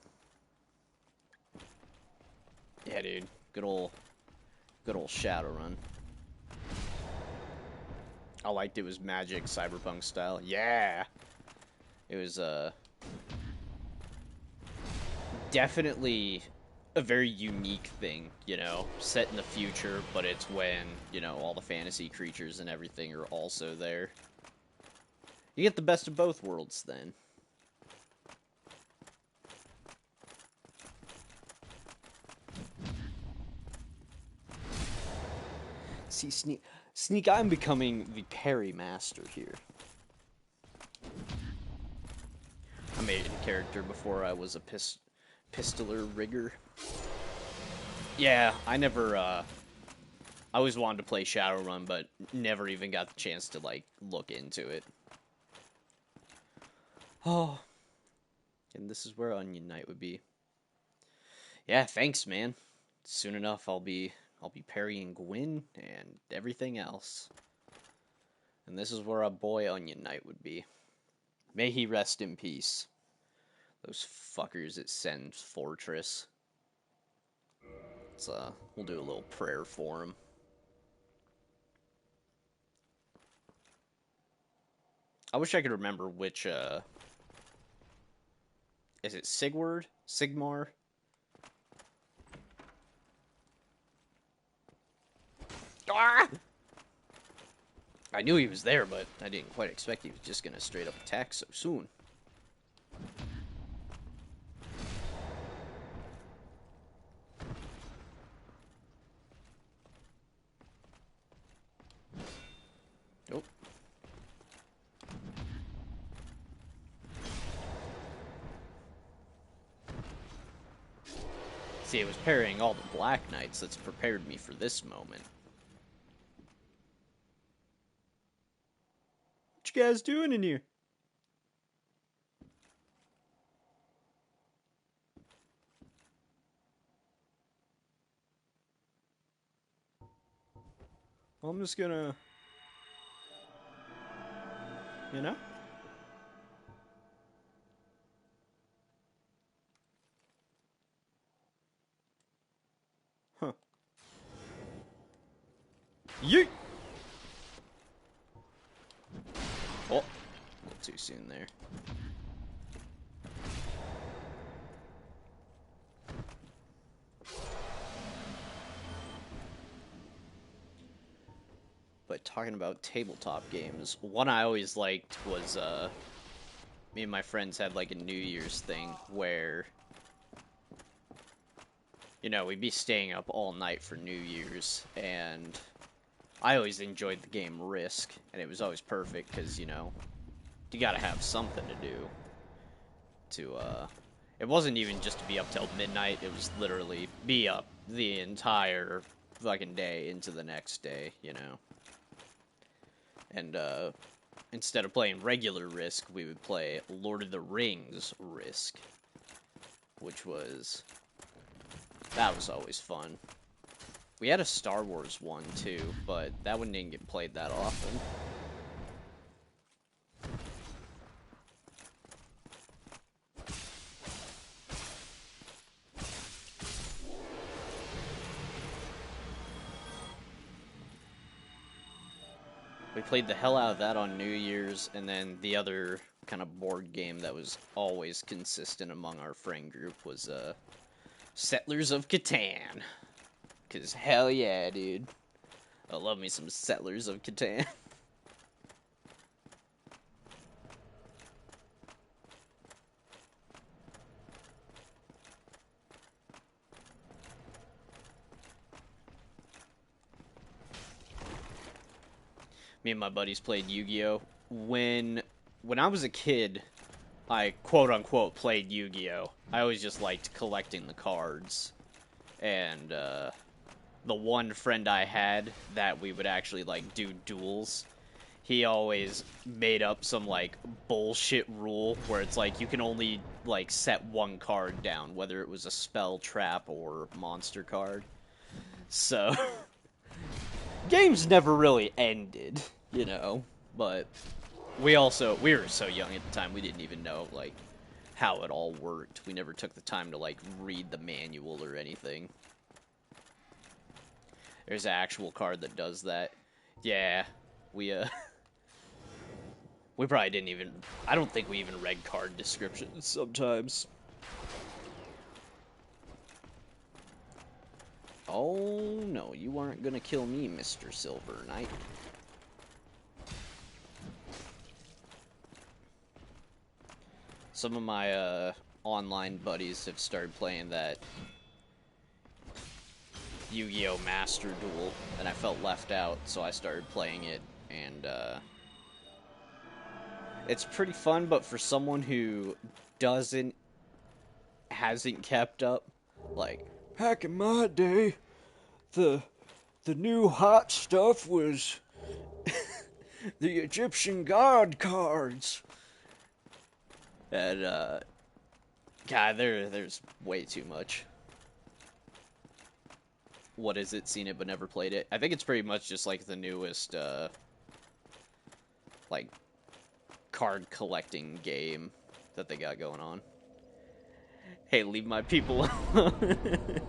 yeah, dude. Good old Shadowrun. I liked it was magic, cyberpunk style. Yeah! It was, definitely a very unique thing, you know, set in the future, but it's when, you know, all the fantasy creatures and everything are also there. You get the best of both worlds then. See, Sneak, I'm becoming the parry master here. I made a character before I was a pistoler rigger. Yeah, I never, I always wanted to play Shadowrun, but never even got the chance to, like, look into it. Oh. And this is where Onion Knight would be. Yeah, thanks, man. Soon enough, I'll be parrying Gwyn and everything else. And this is where our boy Onion Knight would be. May he rest in peace. Those fuckers at Sen's Fortress. We'll do a little prayer for him. I wish I could remember which, is it Sigward? Sigmar? Ah! I knew he was there, but I didn't quite expect he was just gonna straight up attack so soon. Nope. See, it was parrying all the Black Knights that's prepared me for this moment. What you guys doing in here? I'm just gonna... You know? Huh. Yeet! Oh, a little too soon there. But talking about tabletop games, one I always liked was, me and my friends had like a New Year's thing where, you know, we'd be staying up all night for New Year's, and I always enjoyed the game Risk, and it was always perfect because, you know, you gotta have something to do to, it wasn't even just to be up till midnight, it was literally be up the entire fucking day into the next day, you know. And, instead of playing regular Risk, we would play Lord of the Rings Risk, which was... that was always fun. We had a Star Wars one, too, but that one didn't get played that often. We played the hell out of that on New Year's, and then the other kind of board game that was always consistent among our friend group was, Settlers of Catan. 'Cause hell yeah, dude. I love me some Settlers of Catan. Me and my buddies played Yu-Gi-Oh. When I was a kid, I quote unquote played Yu-Gi-Oh. I always just liked collecting the cards, and the one friend I had that we would actually like do duels. He always made up some like bullshit rule where it's like you can only like set one card down, whether it was a spell, trap, or monster card. So games never really ended, you know. But we were so young at the time we didn't even know like how it all worked. We never took the time to like read the manual or anything. There's an actual card that does that. Yeah, we we probably didn't even. I don't think we even read card descriptions sometimes. Oh no, you aren't gonna kill me, Mr. Silver Knight. Some of my online buddies have started playing that Yu-Gi-Oh! Master Duel, and I felt left out, so I started playing it, and it's pretty fun, but for someone who hasn't kept up, like, back in my day, the new hot stuff was the Egyptian god cards. And God, there's way too much. What is it? Seen it but never played it. I think it's pretty much just like the newest like card collecting game that they got going on. Hey, leave my people alone.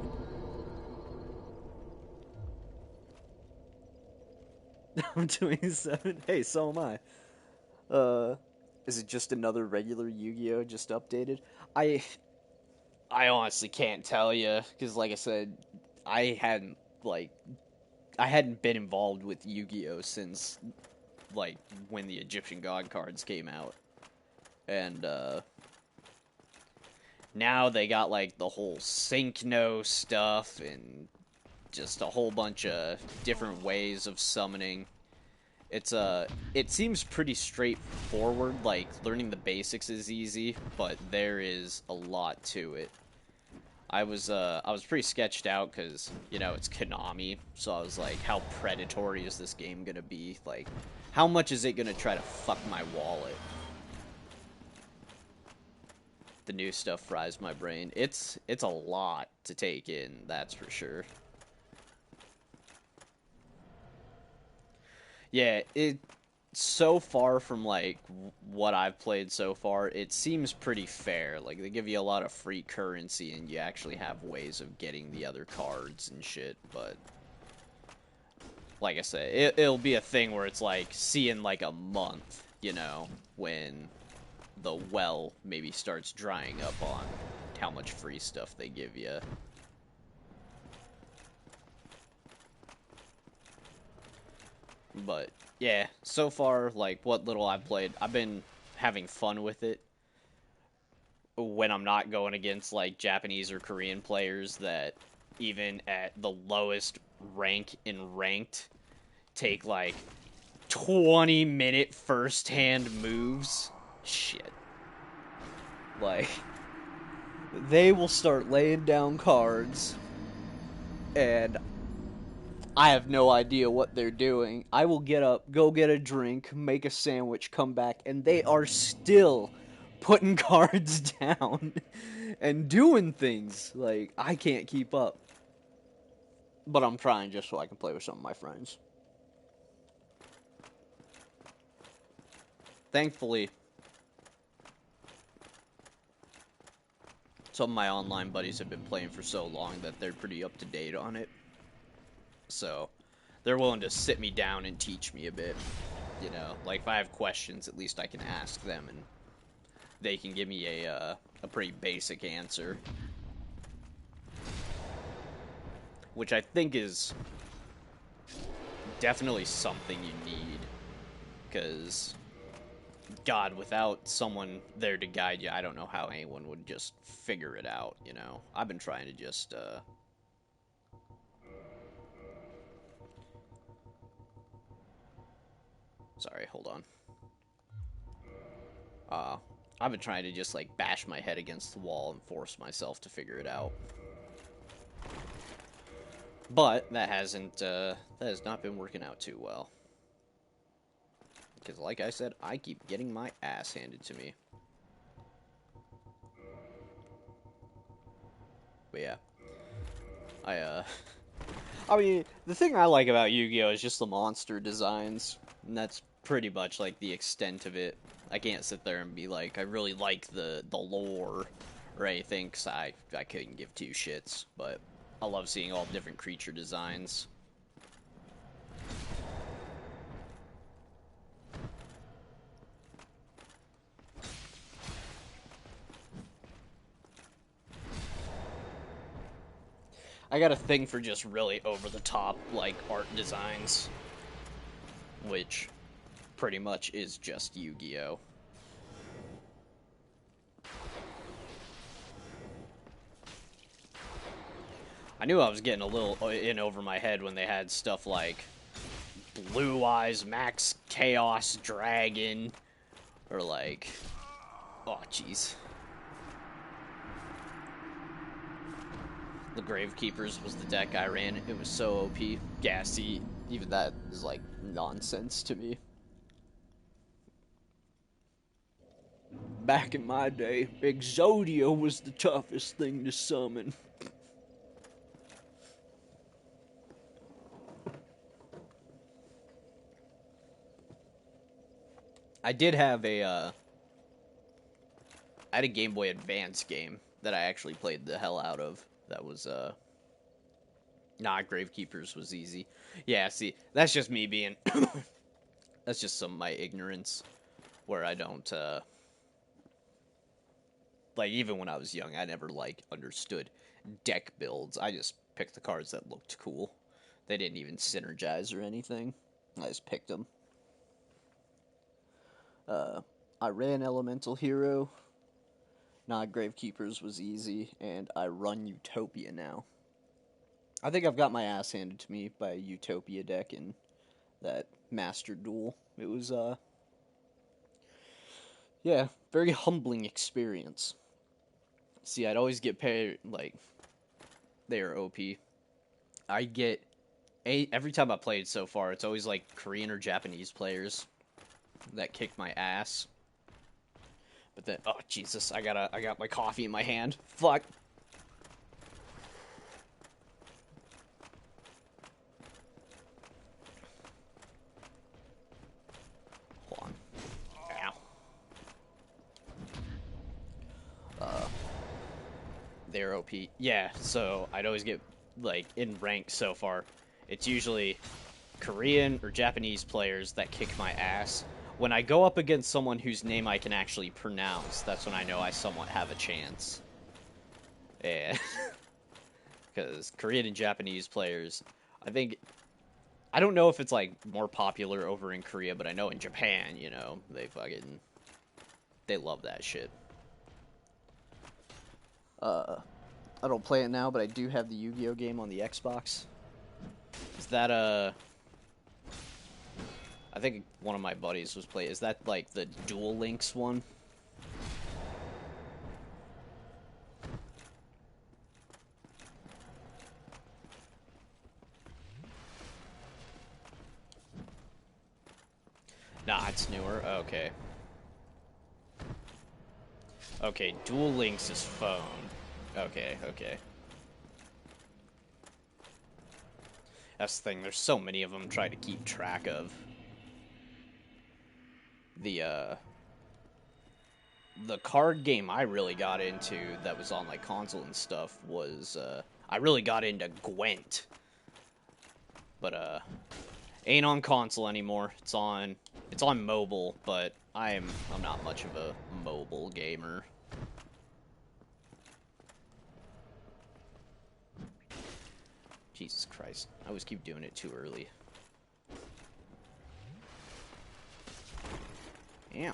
I'm 27. Hey, so am I. Is it just another regular Yu-Gi-Oh just updated? I I honestly can't tell you because, like I said, I hadn't like I hadn't been involved with Yu-Gi-Oh since like when the Egyptian God cards came out, and now they got like the whole sync no stuff and just a whole bunch of different ways of summoning. It seems pretty straightforward, like learning the basics is easy, but there is a lot to it. I was pretty sketched out because, you know, it's Konami, so I was like, how predatory is this game gonna be? Like, how much is it gonna try to fuck my wallet? The new stuff fries my brain. It's a lot to take in, that's for sure. Yeah, it so far from like what I've played so far, it seems pretty fair. Like they give you a lot of free currency and you actually have ways of getting the other cards and shit, but like I said, it'll be a thing where it's like see in like a month, you know, when the well maybe starts drying up on how much free stuff they give you. But yeah, so far, like what little I've played, I've been having fun with it when I'm not going against like Japanese or Korean players that even at the lowest rank in ranked take like 20-minute first hand moves. Shit. Like they will start laying down cards and I have no idea what they're doing. I will get up, go get a drink, make a sandwich, come back, and they are still putting cards down and doing things. Like, I can't keep up. But I'm trying just so I can play with some of my friends. Thankfully, some of my online buddies have been playing for so long that they're pretty up to date on it. So, they're willing to sit me down and teach me a bit. You know, like if I have questions, at least I can ask them and they can give me a pretty basic answer. Which I think is definitely something you need. Because, God, without someone there to guide you, I don't know how anyone would just figure it out, you know? I've been trying to just, Sorry, hold on. I've been trying to just, like, bash my head against the wall and force myself to figure it out. But that has not been working out too well. Because, like I said, I keep getting my ass handed to me. But yeah. I mean, the thing I like about Yu-Gi-Oh! Is just the monster designs. And that's pretty much, like, the extent of it. I can't sit there and be like, I really like the lore or anything, because I couldn't give two shits. But I love seeing all the different creature designs. I got a thing for just really over-the-top, like, art designs. Which pretty much is just Yu-Gi-Oh! I knew I was getting a little in over my head when they had stuff like Blue Eyes, Max Chaos Dragon, or like, oh jeez. The Gravekeepers was the deck I ran. It was so OP. Yeah, see, even that is like nonsense to me. Back in my day, Exodia was the toughest thing to summon. I did have I had a Game Boy Advance game that I actually played the hell out of. That was, nah, Gravekeepers was easy. Yeah, see, that's just me being, that's just some of my ignorance, where I don't, like, even when I was young, I never, like, understood deck builds. I just picked the cards that looked cool. They didn't even synergize or anything. I just picked them. I ran Elemental Hero. Nah, Gravekeepers was easy, and I run Utopia now. I think I've got my ass handed to me by a Utopia deck in that Master Duel. It was, yeah, very humbling experience. See, I'd always get paired, like, they are OP. I get, every time I played so far, it's always, like, Korean or Japanese players that kick my ass. But then, oh, Jesus, I got my coffee in my hand. Fuck. They're OP. Yeah, so I'd always get, like, in rank so far, it's usually Korean or Japanese players that kick my ass. When I go up against someone whose name I can actually pronounce, that's when I know I somewhat have a chance. Yeah. Because Korean and Japanese players, I don't know if it's, like, more popular over in Korea, but I know in Japan, you know, they love that shit. I don't play it now, but I do have the Yu-Gi-Oh game on the Xbox. Is that, I think one of my buddies was playing. Is that, like, the Duel Links one? Nah, it's newer. Okay. Okay, Duel Links is phone. Okay, okay. That's the thing, there's so many of them try to keep track of. The card game I really got into that was on, like, console and stuff was, I really got into Gwent. But, ain't on console anymore. It's on mobile, but I'm not much of a mobile gamer. Jesus Christ. I always keep doing it too early. Ew.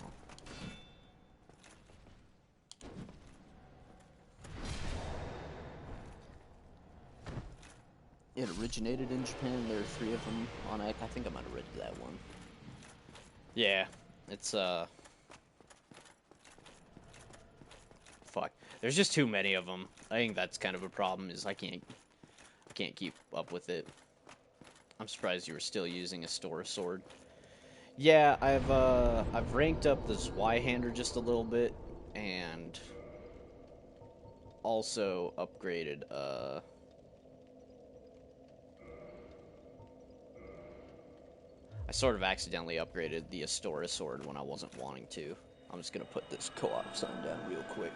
It originated in Japan. There are 3 of them on it. I think I might have read that one. Yeah, it's fuck. There's just too many of them. I think that's kind of a problem. Is I can't keep up with it. I'm surprised you were still using a store sword. Yeah, I've ranked up the Zweihander just a little bit, and also upgraded I sort of accidentally upgraded the Astora sword when I wasn't wanting to. I'm just gonna put this co-op sign down real quick.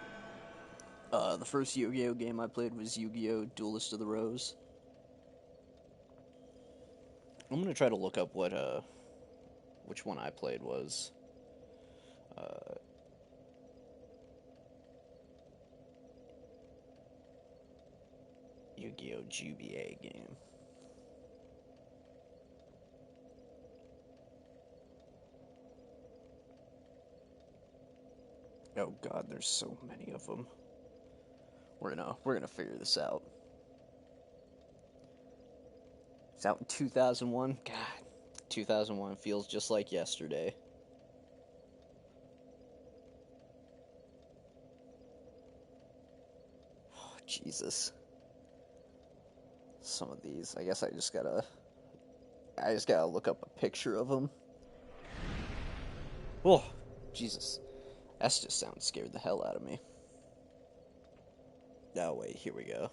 The first Yu-Gi-Oh game I played was Yu-Gi-Oh! Duelist of the Rose. I'm gonna try to look up what which one I played was. Uh, Yu-Gi-Oh! GBA game. Oh god, there's so many of them. We're gonna figure this out. It's out in 2001. God, 2001 feels just like yesterday. Oh, Jesus. Some of these, I guess I just gotta look up a picture of them. Oh, Jesus. That just sound scared the hell out of me. Oh wait, here we go.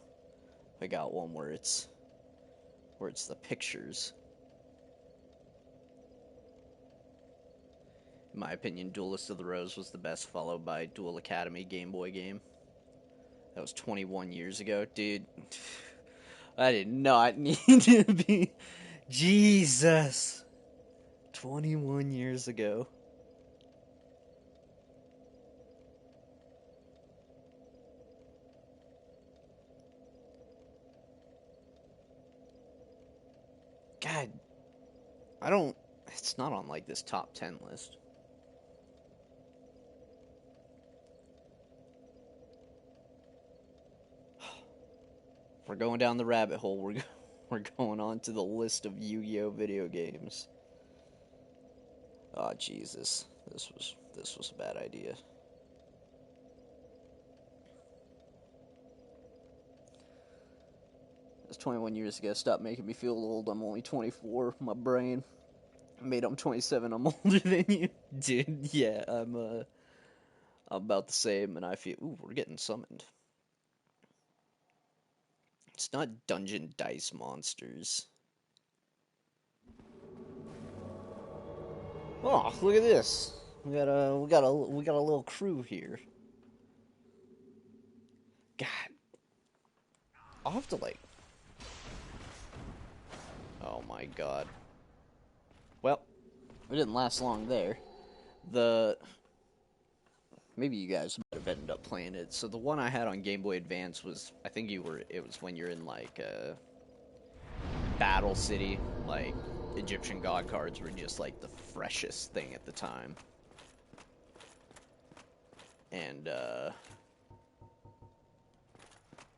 I got one where it's the pictures. In my opinion, Duelist of the Rose was the best, followed by Duel Academy Game Boy game. That was 21 years ago. Dude, I did not need to be... Jesus! 21 years ago. God, I don't... It's not on, like, this top 10 list. We're going down the rabbit hole. We're going on to the list of Yu-Gi-Oh! Video games. Oh, Jesus. This was a bad idea. It's 21 years ago. Stop making me feel old. I'm only 24. My brain. Mate, I'm 27. I'm older than you. Dude, yeah, I'm about the same, and I feel... Ooh, we're getting summoned. It's not Dungeon Dice Monsters. Oh, look at this. We got a little crew here. God. I'll have to, like... Oh my god. Well, it didn't last long there. Maybe you guys might have ended up playing it. So the one I had on Game Boy Advance was, I think it was when you're in, like, Battle City. Like, Egyptian God cards were just, like, the freshest thing at the time. And,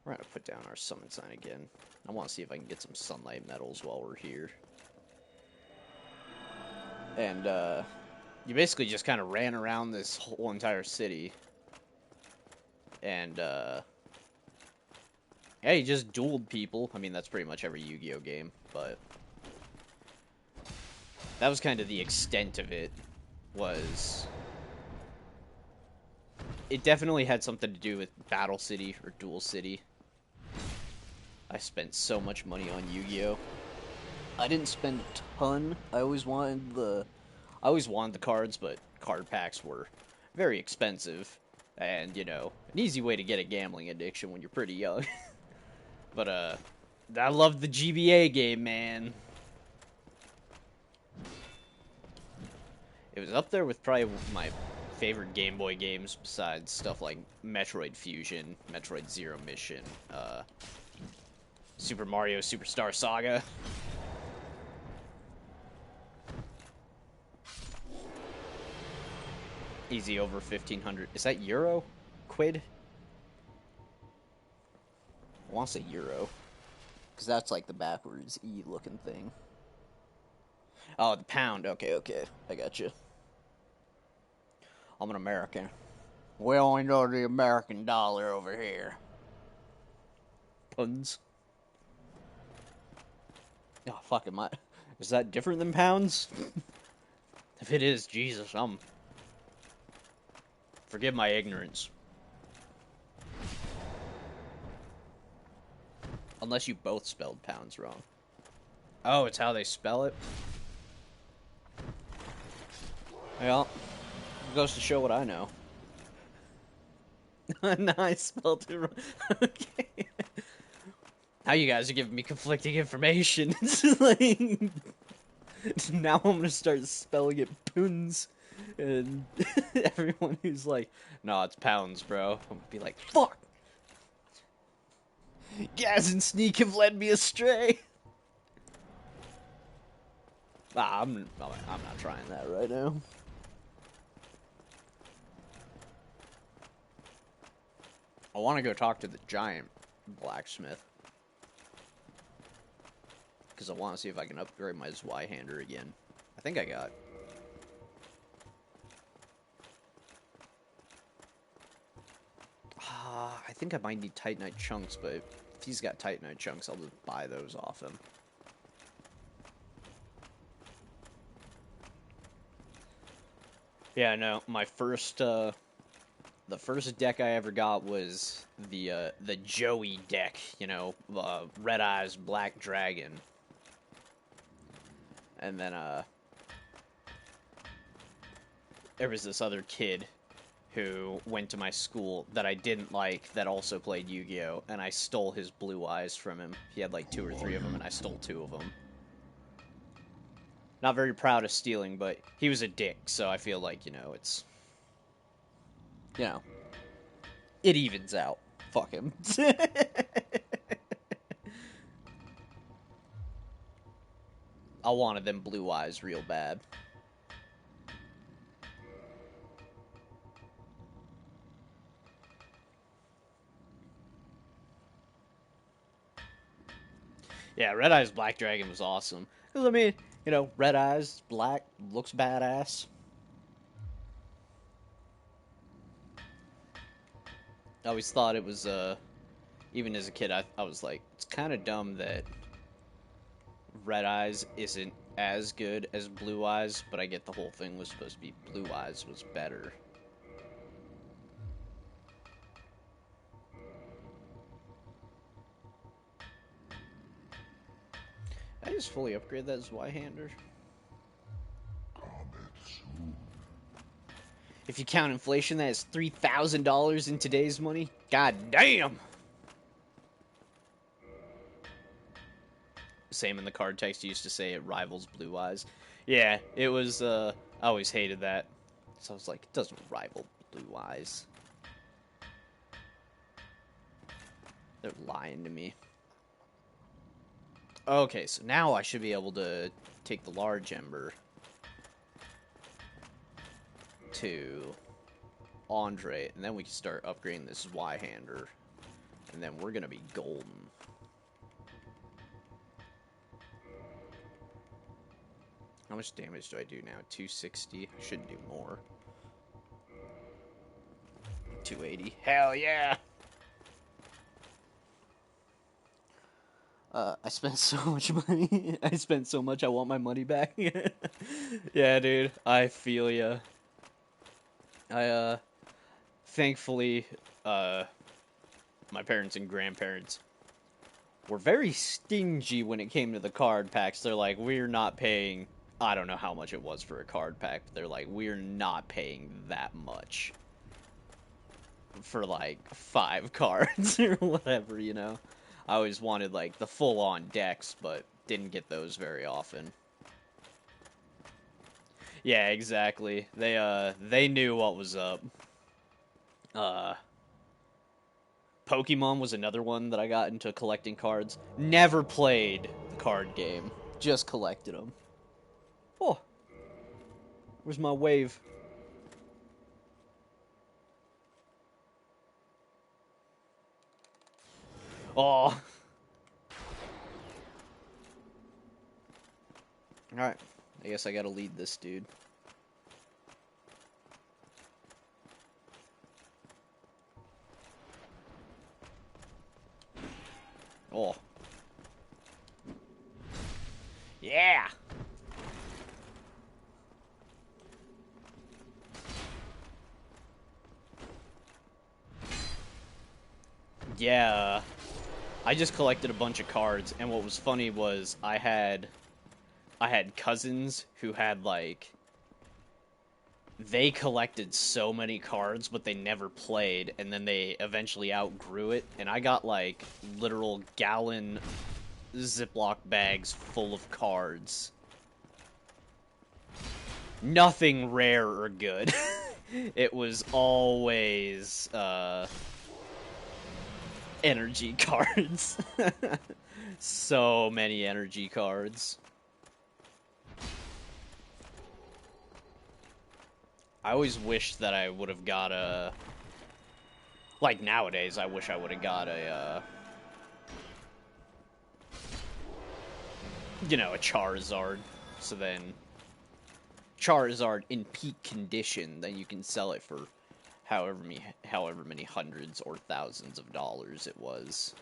we're gonna put down our summon sign again. I want to see if I can get some sunlight medals while we're here. And, you basically just kind of ran around this whole entire city. And, yeah, you just dueled people. I mean, that's pretty much every Yu-Gi-Oh game, but that was kind of the extent of it. It definitely had something to do with Battle City or Duel City. I spent so much money on Yu-Gi-Oh! I didn't spend a ton. I always wanted the cards, but card packs were very expensive. And, you know, an easy way to get a gambling addiction when you're pretty young. But, I love the GBA game, man. It was up there with probably my favorite Game Boy games besides stuff like Metroid Fusion, Metroid Zero Mission, Super Mario Superstar Saga. Easy over 1,500. Is that Euro? Quid? I want to say Euro. Because that's like the backwards E looking thing. Oh, the pound. Okay, okay. I got you. I'm an American. We only know the American dollar over here. Puns. Oh, fuck, is that different than pounds? If it is, Jesus, forgive my ignorance. Unless you both spelled pounds wrong. Oh, it's how they spell it? Well, it goes to show what I know. No, I spelled it wrong. Okay. Now you guys are giving me conflicting information. It's like... Now I'm gonna start spelling it poons. And everyone who's like, no, it's pounds, bro. I'm gonna be like, fuck! Gaz and Sneak have led me astray. I'm not trying that right now. I want to go talk to the giant blacksmith. Because I want to see if I can upgrade my Zweihander again. I think I got... I think I might need Titanite chunks, but if he's got Titanite chunks, I'll just buy those off him. Yeah, no, my first, the first deck I ever got was the Joey deck, you know, Red Eyes, Black Dragon. And then, there was this other kid who went to my school that I didn't like that also played Yu-Gi-Oh! And I stole his blue eyes from him. He had like 2 or 3 of them, and I stole 2 of them. Not very proud of stealing, but he was a dick, so I feel like, you know, it's... You know, it evens out. Fuck him. I wanted them blue eyes real bad. Yeah, Red Eyes Black Dragon was awesome. Because, I mean, you know, red eyes, black, looks badass. I always thought it was, even as a kid, I was like, it's kind of dumb that Red Eyes isn't as good as Blue Eyes, but I get the whole thing was supposed to be Blue Eyes was better. I just fully upgrade that Zweihander. If you count inflation, that is $3,000 in today's money. God damn! Same in the card text, you used to say it rivals Blue Eyes. Yeah, it was, I always hated that. So I was like, it doesn't rival Blue Eyes. They're lying to me. Okay, so now I should be able to take the large ember to Andre, and then we can start upgrading this Zweihander, and then we're gonna be golden. How much damage do I do now? 260? I shouldn't do more. 280. Hell yeah! I spent so much money. I spent so much, I want my money back. Yeah, dude. I feel ya. Thankfully, my parents and grandparents were very stingy when it came to the card packs. They're like, we're not paying... I don't know how much it was for a card pack, but they're like, we're not paying that much for, like, 5 cards or whatever, you know? I always wanted, like, the full-on decks, but didn't get those very often. Yeah, exactly. They knew what was up. Pokemon was another one that I got into collecting cards. Never played the card game. Just collected them. Oh. Where's my wave? Oh. Alright. I guess I gotta lead this dude. Oh. Yeah! Yeah. I just collected a bunch of cards, and what was funny was I had cousins who had, like, they collected so many cards, but they never played, and then they eventually outgrew it, and I got, like, literal gallon Ziploc bags full of cards. Nothing rare or good. It was always, energy cards. So many energy cards. I always wished that I would have got a... Like, nowadays, I wish I would have got a, you know, a Charizard. So then... Charizard in peak condition, then you can sell it for however many hundreds or thousands of dollars it was.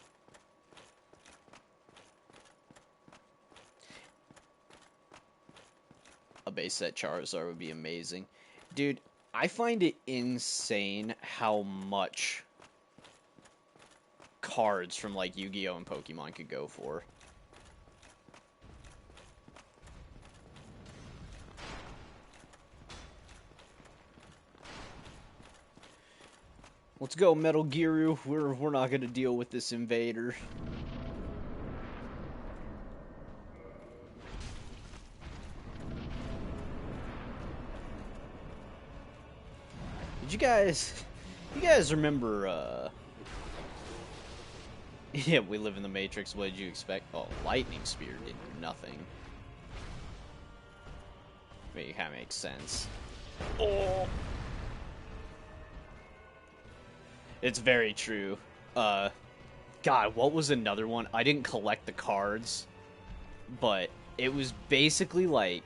A base set Charizard would be amazing. Dude, I find it insane how much cards from, like, Yu-Gi-Oh! And Pokemon could go for. Let's go, Metal Gear. We're not gonna deal with this invader. Did you guys remember, yeah, we live in the Matrix, what did you expect? Oh, Lightning Spear did nothing. I mean, it kinda makes sense. Oh! It's very true. God, what was another one? I didn't collect the cards, but it was basically like...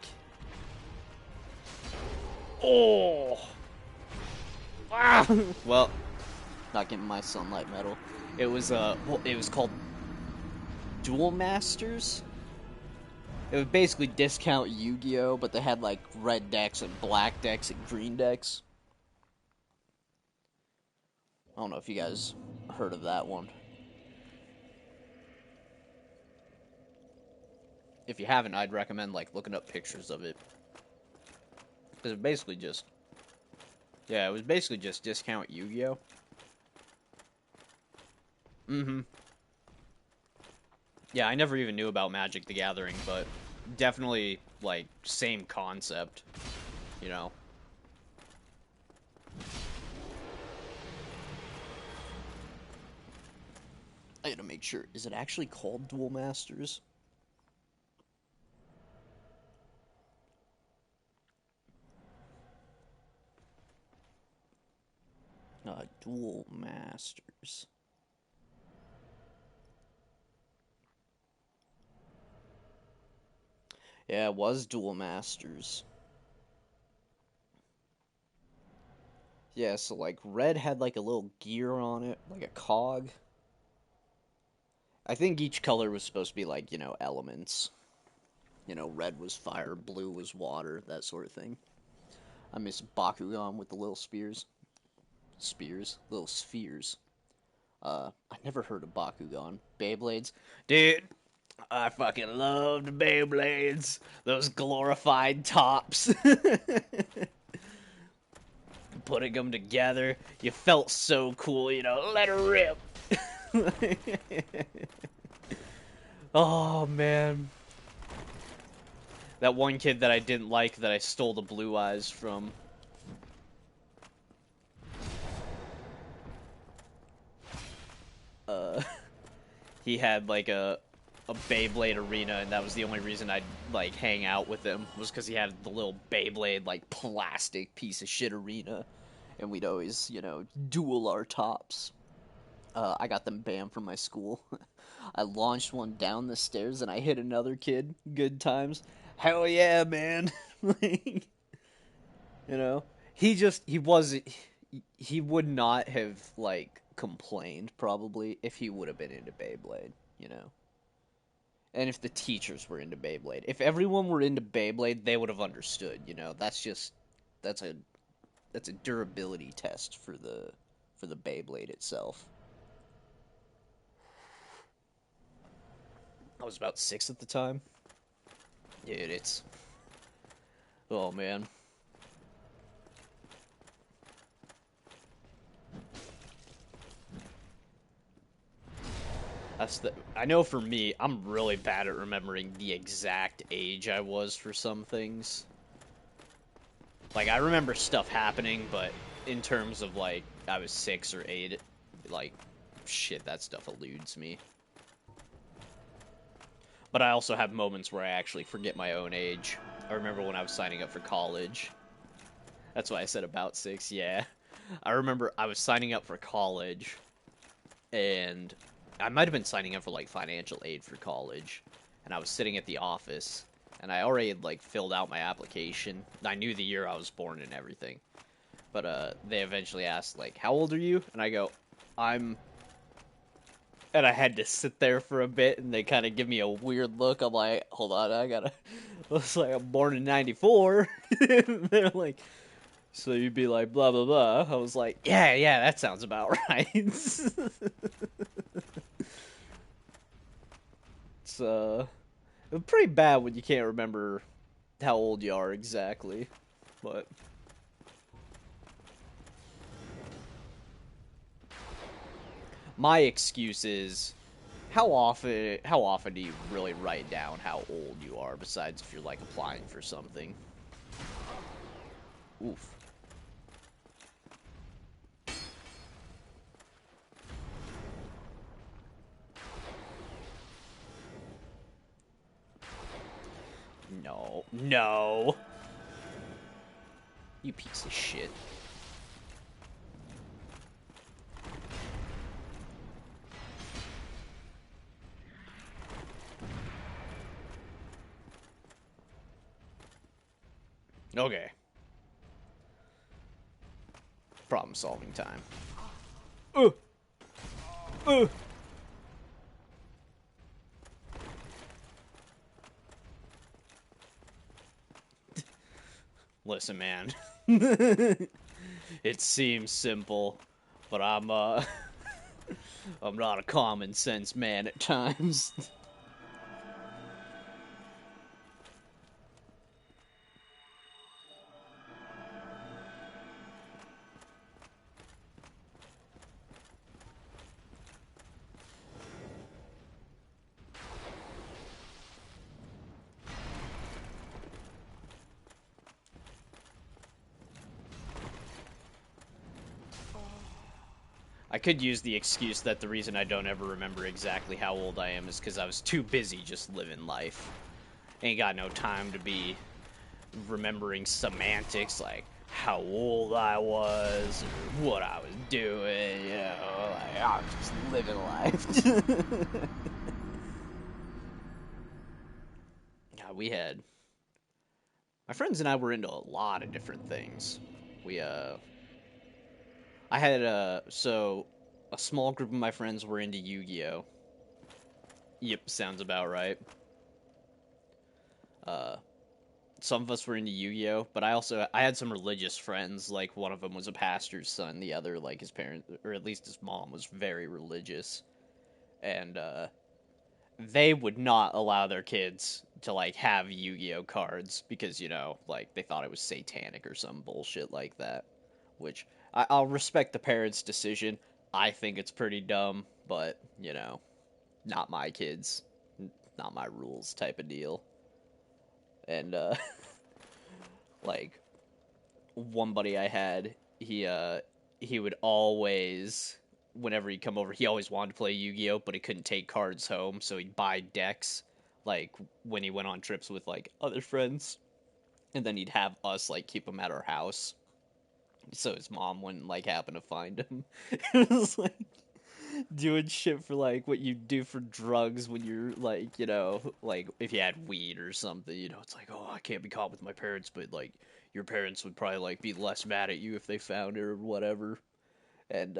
Oh! Ah! Well, not getting my sunlight medal. It was, well, it was called Duel Masters. It would basically discount Yu-Gi-Oh, but they had, like, red decks and black decks and green decks. I don't know if you guys heard of that one. If you haven't, I'd recommend, like, looking up pictures of it. Because it basically just... Yeah, it was basically just discount Yu-Gi-Oh! Mm-hmm. Yeah, I never even knew about Magic the Gathering, but definitely, like, same concept, you know? I gotta make sure. Is it actually called Duel Masters? Duel Masters. Yeah, it was Duel Masters. Yeah, so, like, red had, like, a little gear on it, like a cog. I think each color was supposed to be, like, you know, elements. You know, red was fire, blue was water, that sort of thing. I miss Bakugan with the little spears. Little spheres. I never heard of Bakugan. Beyblades. Dude, I fucking loved Beyblades. Those glorified tops. Putting them together, you felt so cool, you know, let her rip. Oh, man. That one kid that I didn't like that I stole the blue eyes from. He had, like, a Beyblade arena, and that was the only reason I'd, like, hang out with him, was because he had the little Beyblade, like, plastic piece of shit arena, and we'd always, you know, duel our tops. I got them banned from my school. I launched one down the stairs, and I hit another kid. Good times. Hell yeah, man. Like, you know? He would not have, like, complained, probably, if he would have been into Beyblade, you know. And if the teachers were into Beyblade, if everyone were into Beyblade, they would have understood, you know. That's a that's a durability test for the Beyblade itself. I was about 6 at the time. Dude, it's oh man. I know for me, I'm really bad at remembering the exact age I was for some things. Like I remember stuff happening, but in terms of like I was 6 or 8, like shit, that stuff eludes me. But I also have moments where I actually forget my own age. I remember when I was signing up for college. That's why I said about 6, yeah. I remember I was signing up for college, and I might have been signing up for, like, financial aid for college, and I was sitting at the office, and I already had, like, filled out my application. I knew the year I was born and everything. But, they eventually asked, like, how old are you? And I go, I'm and I had to sit there for a bit, and they kind of give me a weird look. I'm like, hold on, I gotta. I was like, I'm born in '94. They're like, so you'd be like, blah blah blah. I was like, yeah, yeah, that sounds about right. It's pretty bad when you can't remember how old you are exactly, but my excuse is how often do you really write down how old you are besides if you're like applying for something? Oof. No. No. You piece of shit. Okay. Problem solving time. Uh. Uh. Listen, man. It seems simple, but I'm not a common sense man at times. I could use the excuse that the reason I don't ever remember exactly how old I am is because I was too busy just living life. Ain't got no time to be remembering semantics like how old I was or what I was doing, you know, like I'm just living life. God, my friends and I were into a lot of different things. We I had a small group of my friends were into Yu-Gi-Oh. Yep, sounds about right. Uh, some of us were into Yu-Gi-Oh, but I had some religious friends. Like one of them was a pastor's son, the other like his parents or at least his mom was very religious, and they would not allow their kids to like have Yu-Gi-Oh cards because like they thought it was satanic or some bullshit like that. Which I'll respect the parents' decision. I think it's pretty dumb, but not my kids, not my rules type of deal. And like one buddy I had, he would always whenever he'd come over, he always wanted to play Yu-Gi-Oh, but he couldn't take cards home, so he'd buy decks like when he went on trips with like other friends, and then he'd have us like keep them at our house. So his mom wouldn't like happen to find him. It was like doing shit for like what you do for drugs when you're like, like if you had weed or something, it's like, oh, I can't be caught with my parents, but like your parents would probably like be less mad at you if they found her or whatever. And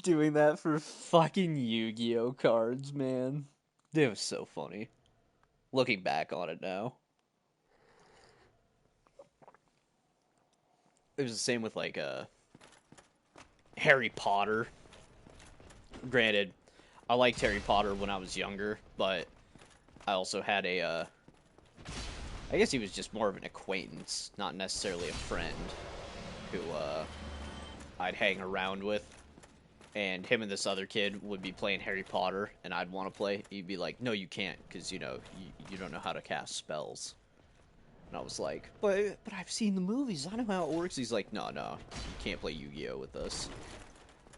Doing that for fucking Yu-Gi-Oh cards, man. It was so funny. Looking back on it now. It was the same with like Harry Potter. Granted, I liked Harry Potter when I was younger, but I also had I guess he was just more of an acquaintance, not necessarily a friend, who I'd hang around with. And him and this other kid would be playing Harry Potter, and I'd want to play. He'd be like, "No, you can't, because you don't know how to cast spells." And I was like, "But I've seen the movies. I know how it works." He's like, "No, you can't play Yu-Gi-Oh with us."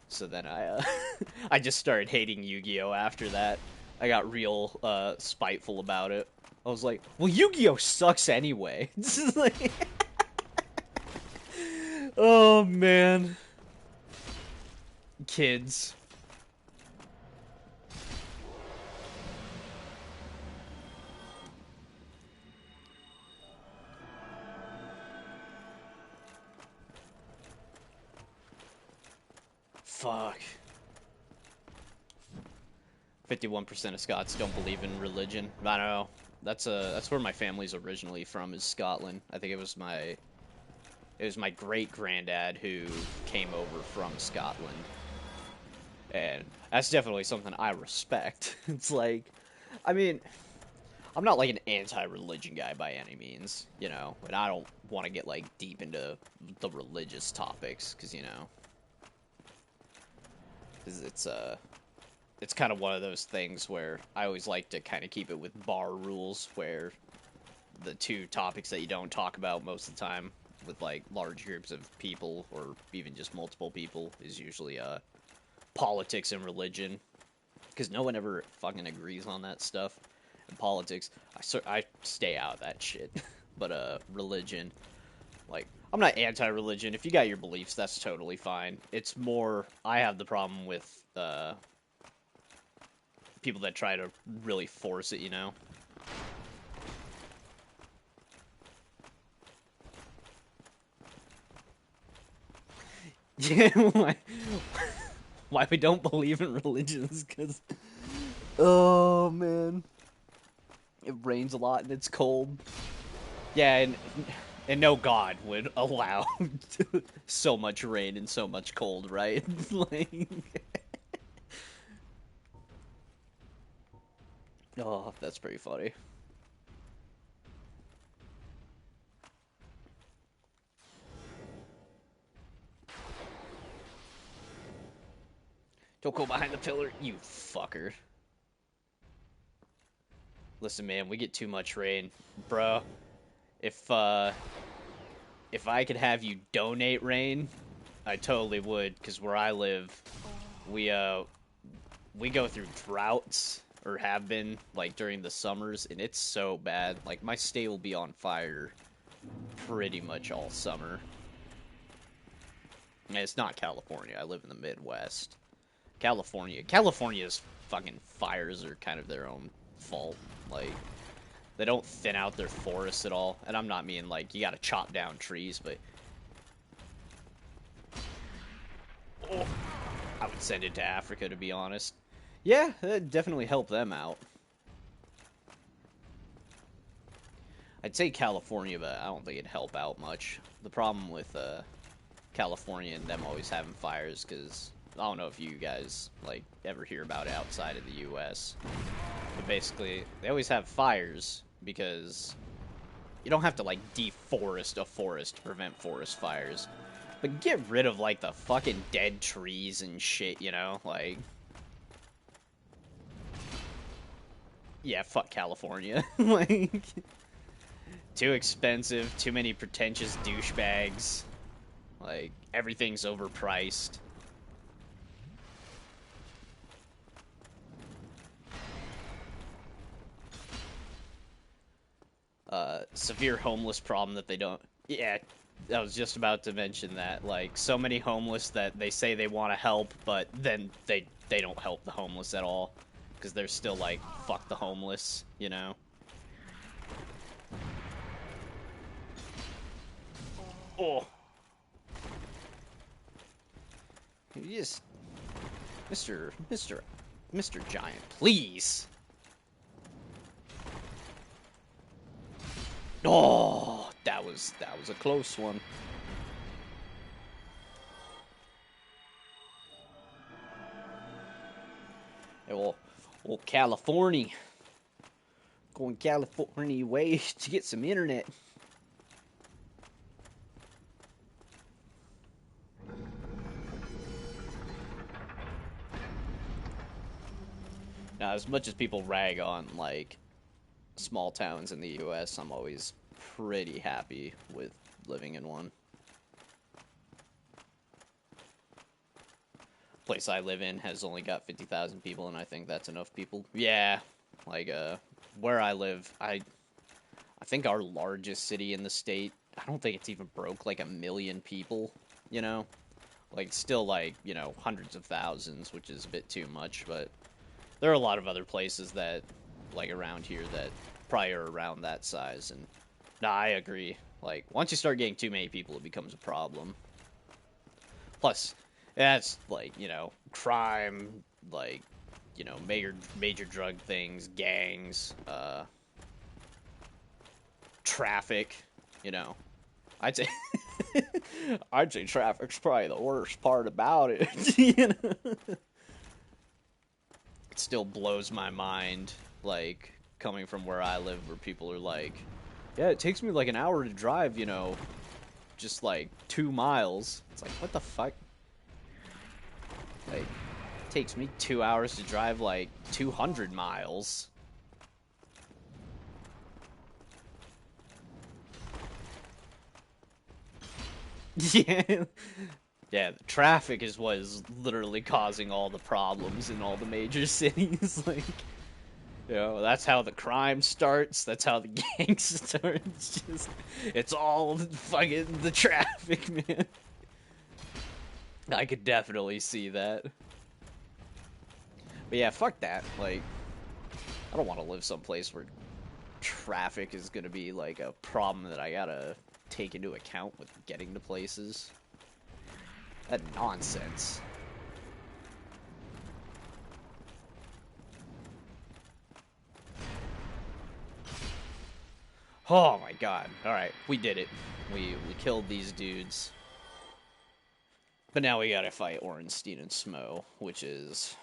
So then I just started hating Yu-Gi-Oh after that. I got real spiteful about it. I was like, "Well, Yu-Gi-Oh sucks anyway." This is like, oh man, kids. Fuck. 51% of Scots don't believe in religion. I don't know. That's where my family's originally from, is Scotland. I think it was my great granddad who came over from Scotland. And that's definitely something I respect. It's like, I mean, I'm not like an anti-religion guy by any means, and I don't want to get like deep into the religious topics, because it's kind of one of those things where I always like to kind of keep it with bar rules, where the two topics that you don't talk about most of the time with like large groups of people, or even just multiple people, is usually politics and religion, because no one ever fucking agrees on that stuff. In politics, I stay out of that shit. But religion, like, I'm not anti-religion. If you got your beliefs, that's totally fine. It's more, I have the problem with people that try to really force it, Yeah, why we don't believe in religions? Because, oh man, it rains a lot and it's cold. Yeah, and no god would allow so much rain and so much cold, right? Like, oh, that's pretty funny. Don't go behind the pillar, you fucker. Listen, man, we get too much rain, bro. If if I could have you donate rain, I totally would. Cause where I live, we go through droughts, or have been, like, during the summers, and it's so bad. Like, my state will be on fire pretty much all summer. And it's not California. I live in the Midwest. California's fucking fires are kind of their own fault. Like, they don't thin out their forests at all. And I'm not meaning, like, you gotta chop down trees, but... Oh, I would send it to Africa, to be honest. Yeah, that'd definitely help them out. I'd say California, but I don't think it'd help out much. The problem with California and them always having fires, because I don't know if you guys, like, ever hear about it outside of the U.S., but basically, they always have fires because you don't have to, like, deforest a forest to prevent forest fires. But get rid of, like, the fucking dead trees and shit, Like, yeah, fuck California. Like, too expensive, too many pretentious douchebags. Like, everything's overpriced. Severe homeless problem that they don't... Yeah, I was just about to mention that. Like, so many homeless that they say they want to help, but then they don't help the homeless at all. Because they're still like, fuck the homeless, Oh. You just... Mr. Giant, please. Oh, that was a close one. Well, California. Going California way to get some internet. Now, as much as people rag on, like, small towns in the U.S., I'm always pretty happy with living in one. Place I live in has only got 50,000 people, and I think that's enough people. Yeah, like, where I live, I think our largest city in the state, I don't think it's even broke, like, 1 million people, you know? Like, still, like, you know, hundreds of thousands, which is a bit too much, but there are a lot of other places that, like, around here that probably are around that size, and, nah, I agree. Like, once you start getting too many people, it becomes a problem. Plus, that's, like, you know, crime, like, you know, major drug things, gangs, traffic, you know. I'd say, I'd say traffic's probably the worst part about it, you know? It still blows my mind, like, coming from where I live, where people are like, yeah, it takes me like an hour to drive, you know, just like 2 miles. It's like, what the fuck? Like, it takes me 2 hours to drive like 200 miles. Yeah. Yeah, the traffic is what is literally causing all the problems in all the major cities. Like, you know, that's how the crime starts. That's how the gangs start. It's all fucking the traffic, man. I could definitely see that. But yeah, fuck that. Like, I don't want to live someplace where traffic is gonna be like a problem that I gotta take into account with getting to places. That nonsense. Oh my god. Alright, we did it. We killed these dudes. But now we gotta fight Orenstein and Smo, which is...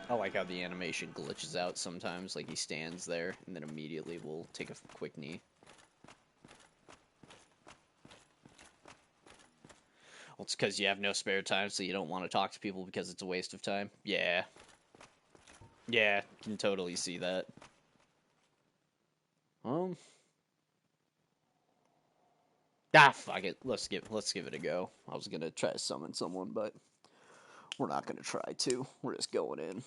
I like how the animation glitches out sometimes, like he stands there, and then immediately will take a quick knee. Well, it's because you have no spare time, so you don't want to talk to people because it's a waste of time. Yeah. Yeah, can totally see that. Fuck it. Let's give it a go. I was gonna try to summon someone, but we're not gonna try to. We're just going in.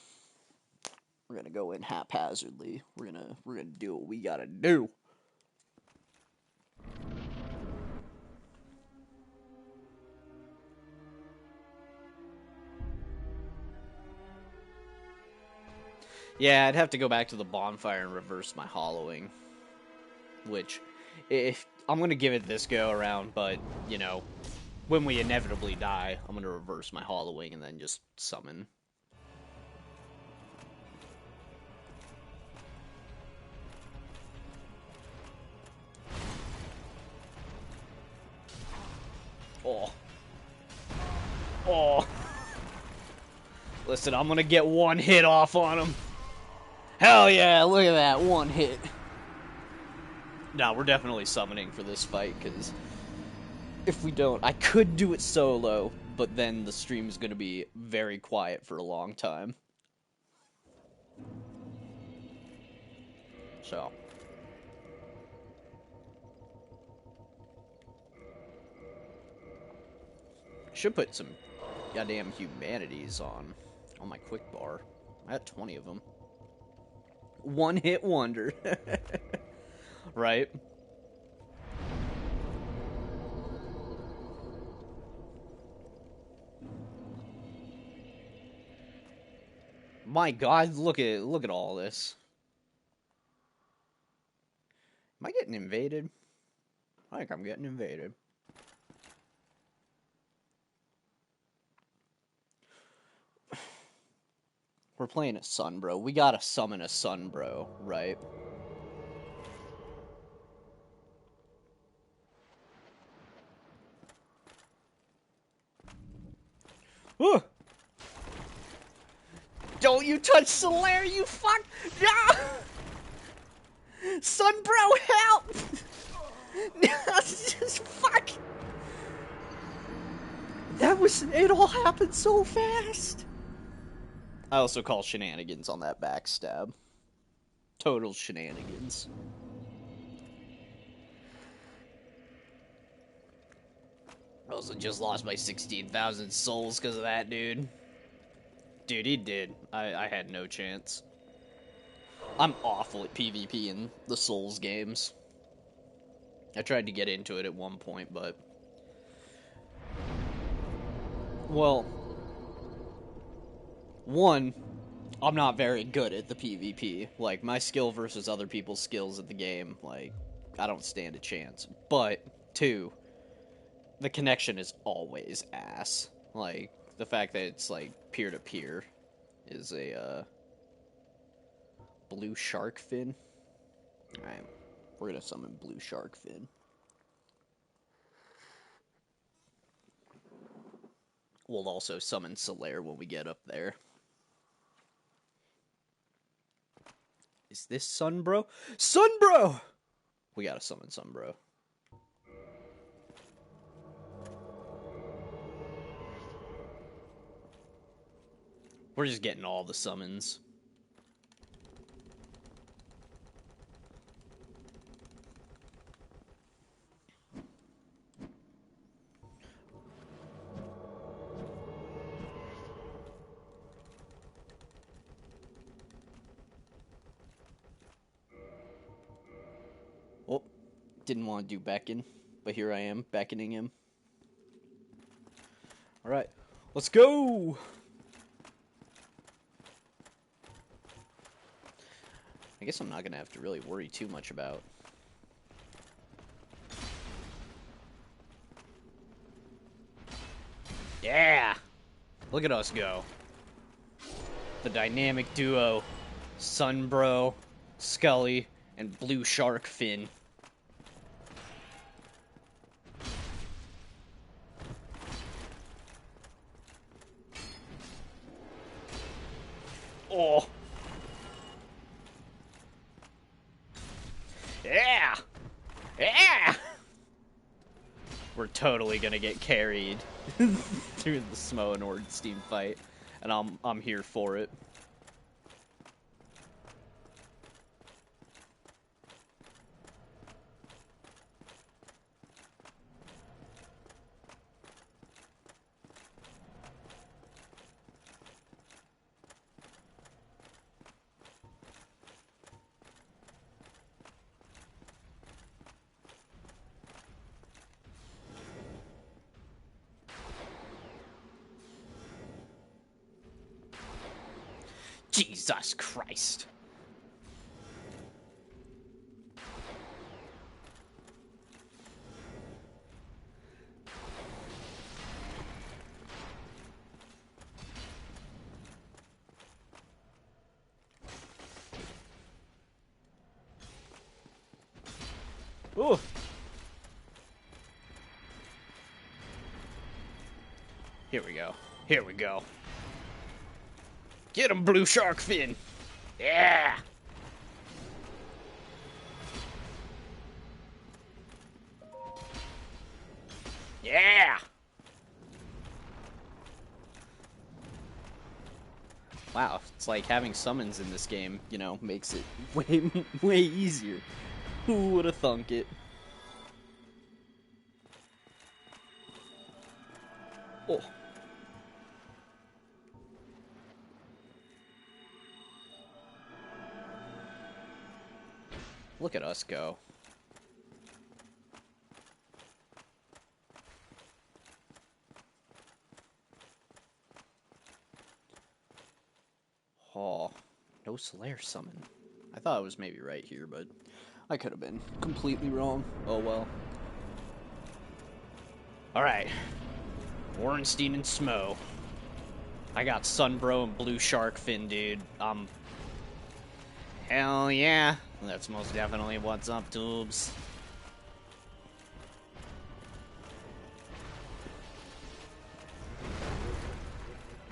We're gonna go in haphazardly. We're gonna do what we gotta do. Yeah, I'd have to go back to the bonfire and reverse my hollowing. Which, if I'm gonna give it this go around, but you know, when we inevitably die, I'm gonna reverse my hollowing and then just summon. Oh. Oh. Listen, I'm gonna get one hit off on him. Hell yeah, look at that, one hit. Nah, we're definitely summoning for this fight, because if we don't, I could do it solo, but then the stream's gonna be very quiet for a long time. So. Should put some goddamn humanities on my quick bar. I had 20 of them. One hit wonder. Right? My god, look at all this. Am I getting invaded? I think I'm getting invaded. We're playing a Sunbro. We gotta summon a Sunbro, right? Ooh. Don't you touch Solaire, you fuck! No! Sunbro, help! Just fuck! It all happened so fast! I also call shenanigans on that backstab. Total shenanigans. I also just lost my 16,000 souls because of that, dude. Dude, he did. I had no chance. I'm awful at PvP in the Souls games. I tried to get into it at one point, but... Well... One, I'm not very good at the PvP. Like, my skill versus other people's skills at the game, like, I don't stand a chance. But, two, the connection is always ass. Like, the fact that it's, like, peer-to-peer is a, blue shark fin. Alright, we're gonna summon blue shark fin. We'll also summon Solaire when we get up there. Is this Sunbro? Sunbro! We gotta summon Sunbro. We're just getting all the summons. Oh, didn't want to do beckon, but here I am, beckoning him. Alright, let's go! I guess I'm not gonna have to really worry too much about. Yeah! Look at us go. The dynamic duo, Sunbro, Skully, and Blue Shark Fin. Oh! Yeah! Yeah! We're totally gonna get carried through the Smo and Ornstein fight, and I'm here for it. Jesus Christ. Ooh. Here we go. Here we go. Get him, Blue Shark Fin! Yeah! Yeah! Wow, it's like having summons in this game, you know, makes it way easier. Who would have thunk it? Oh. Look at us go. Oh, no Solaire summon. I thought it was maybe right here, but I could have been completely wrong. Oh well. Alright. Ornstein and Smo. I got Sunbro and Blue Shark Fin, dude. Hell yeah. That's most definitely what's up, tubes.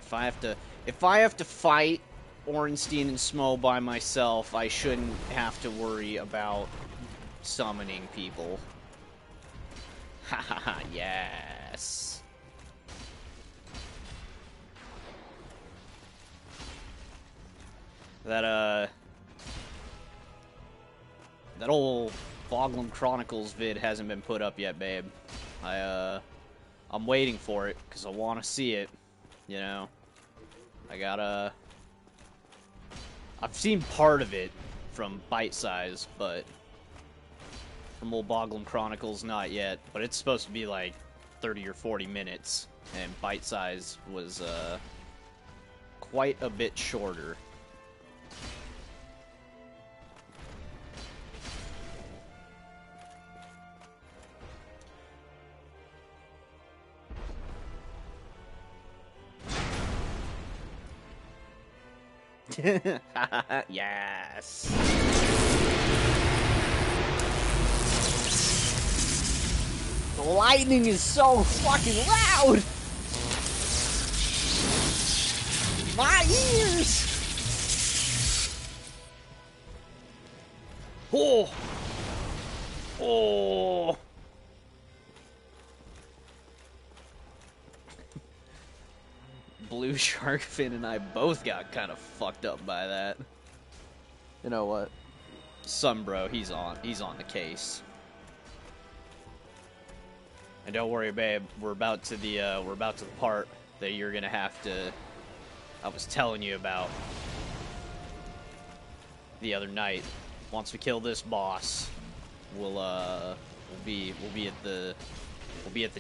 If I have to fight Ornstein and Smo by myself, I shouldn't have to worry about summoning people. Hahaha, yes. That old Boglum Chronicles vid hasn't been put up yet, babe. I'm waiting for it, because I want to see it, you know? I've seen part of it from Bite Size, but from old Boglum Chronicles, not yet. But it's supposed to be like 30 or 40 minutes, and Bite Size was quite a bit shorter. Yes. The lightning is so fucking loud. My ears. Oh. Oh. Blue Shark Fin and I both got kind of fucked up by that. You know what? Sunbro, he's on the case. And don't worry, babe, we're about to the part that you're gonna have to. I was telling you about the other night. Once we kill this boss, we'll be at the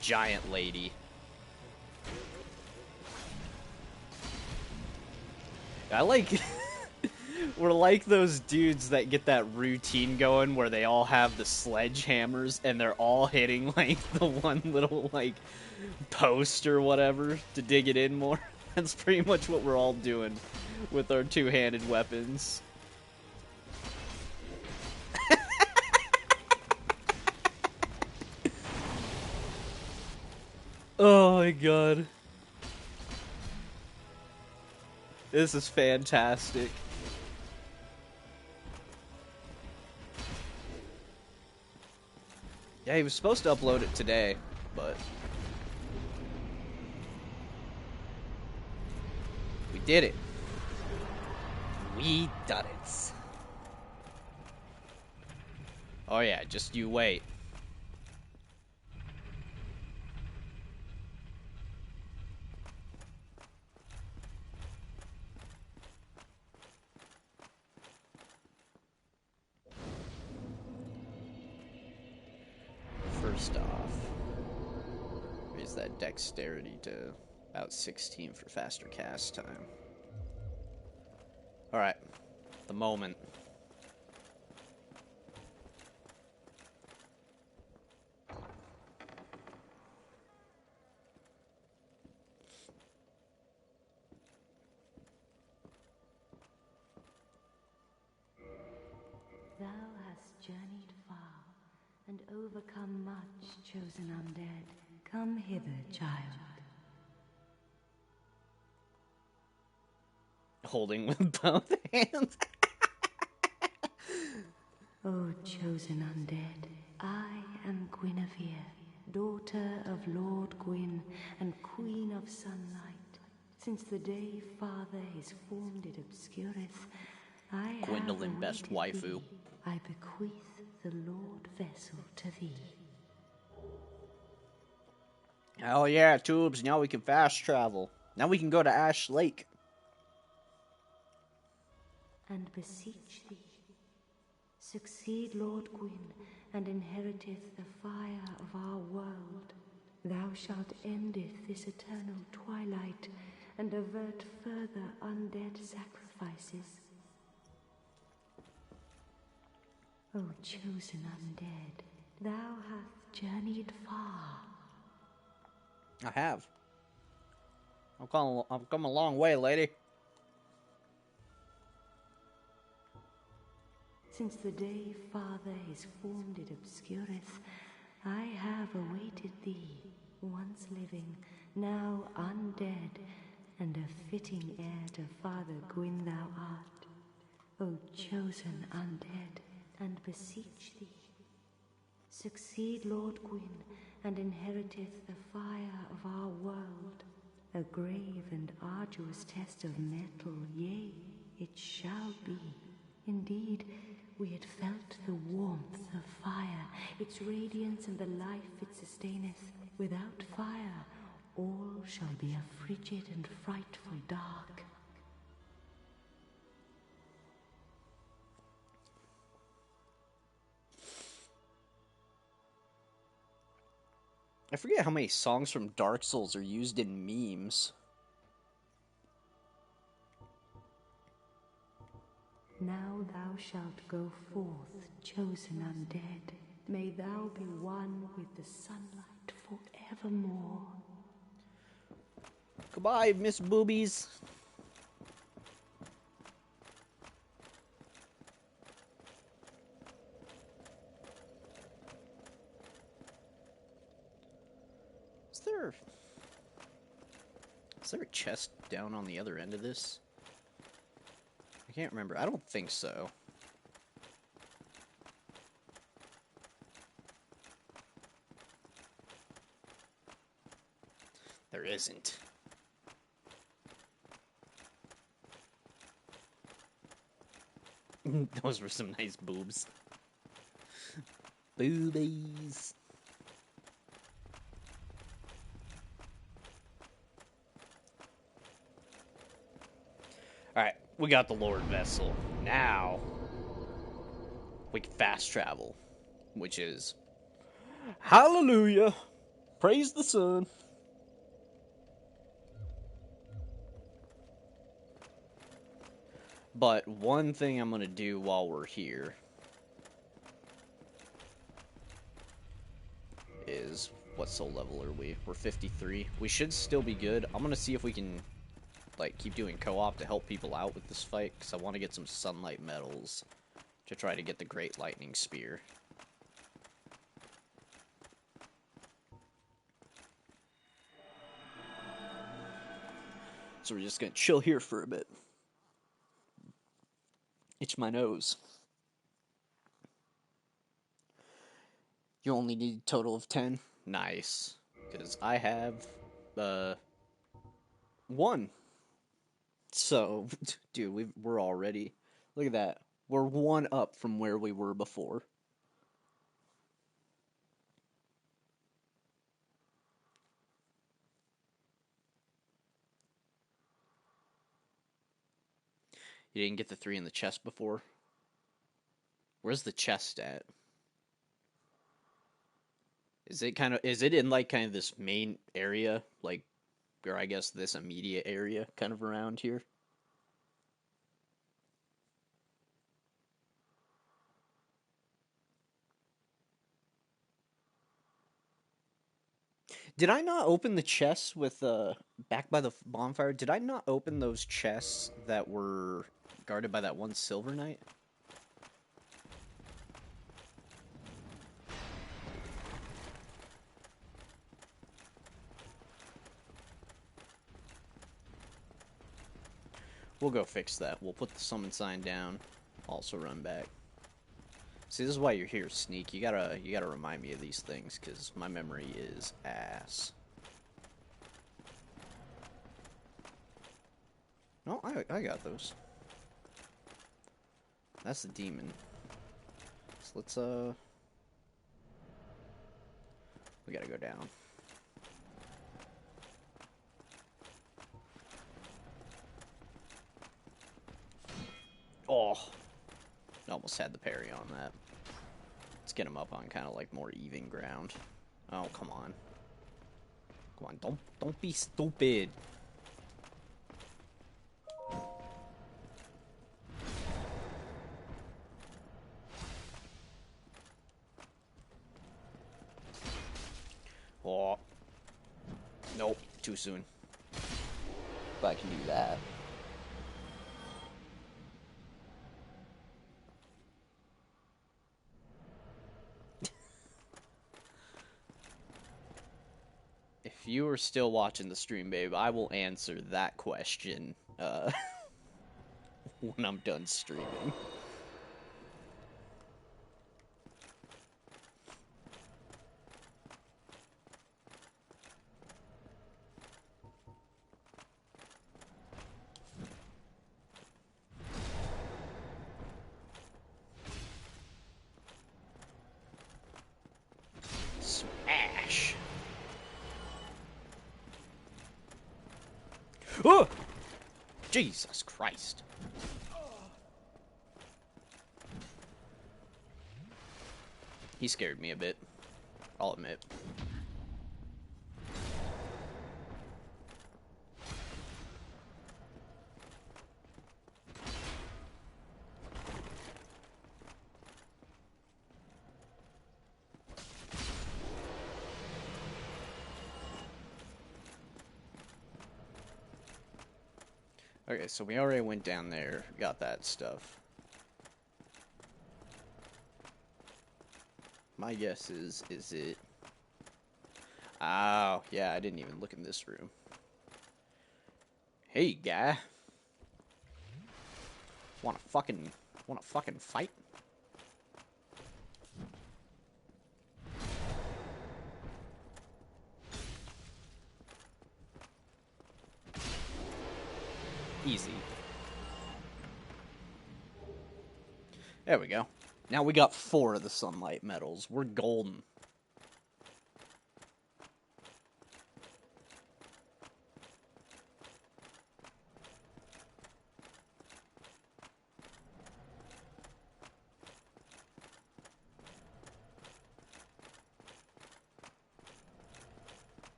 giant lady. I like. We're like those dudes that get that routine going where they all have the sledgehammers and they're all hitting like the one little like post or whatever to dig it in more. That's pretty much what we're all doing with our two-handed weapons. Oh my god. This is fantastic. Yeah, he was supposed to upload it today, but we did it. We done it. Oh yeah, just you wait. First off, raise that dexterity to about 16 for faster cast time. Alright, the moment. Thou hast journeyed far and overcome much, chosen undead. Come hither, child. Holding with both hands. O chosen undead, I am Guinevere, daughter of Lord Gwyn and Queen of Sunlight. Since the day Father his form did obscureth, I Gwendolyn, have best awaited waifu. thee. I bequeath the Lord vessel to thee. Hell yeah, Tubes, now we can fast travel. Now we can go to Ash Lake. And beseech thee, succeed Lord Gwyn, and inheriteth the fire of our world. Thou shalt endeth this eternal twilight, and avert further undead sacrifices. O chosen undead, thou hast journeyed far. I have. I've come a long way, lady. Since the day Father is formed it obscureth, I have awaited thee, once living, now undead, and a fitting heir to Father Gwyn thou art, O chosen undead, and beseech thee. Succeed Lord Gwyn, and inheriteth the fire of our world, a grave and arduous test of metal, yea, it shall be. Indeed, we had felt the warmth of fire, its radiance and the life it sustaineth. Without fire, all shall be a frigid and frightful dark. I forget how many songs from Dark Souls are used in memes. Now thou shalt go forth, chosen undead. May thou be one with the sunlight forevermore. Goodbye, Miss Boobies. Is there a chest down on the other end of this? I can't remember. I don't think so. There isn't. Those were some nice boobs. Boobies. Alright, we got the Lord Vessel. Now, we can fast travel. Which is... Hallelujah! Praise the sun! But one thing I'm going to do while we're here is... What soul level are we? We're 53. We should still be good. I'm going to see if we can... like, keep doing co-op to help people out with this fight, because I want to get some sunlight medals to try to get the Great Lightning Spear. So we're just going to chill here for a bit. Itch my nose. You only need a total of 10? Nice. Because I have, 1. So, dude, we're already... Look at that. We're 1 up from where we were before. You didn't get the 3 in the chest before? Where's the chest at? Is it in, like, kind of this main area? Like, or I guess this immediate area, kind of around here? Did I not open the chests with, back by the bonfire? Did I not open those chests that were guarded by that one Silver Knight? We'll go fix that. We'll put the summon sign down. Also run back. See, this is why you're here, Sneak. You gotta remind me of these things, because my memory is ass. No, I got those. That's the demon. So let's, we gotta go down. Oh! Almost had the parry on that. Let's get him up on kind of like more even ground. Oh, come on. Come on, don't be stupid. Oh. Nope, too soon. But I can do that. If you are still watching the stream, babe, I will answer that question when I'm done streaming. Smash! Oh! Jesus Christ. He scared me a bit. I'll admit. Okay, so we already went down there, got that stuff. My guess is it... Oh, yeah, I didn't even look in this room. Hey, guy. Wanna fucking fight? Easy. There we go. Now we got 4 of the sunlight metals. We're golden.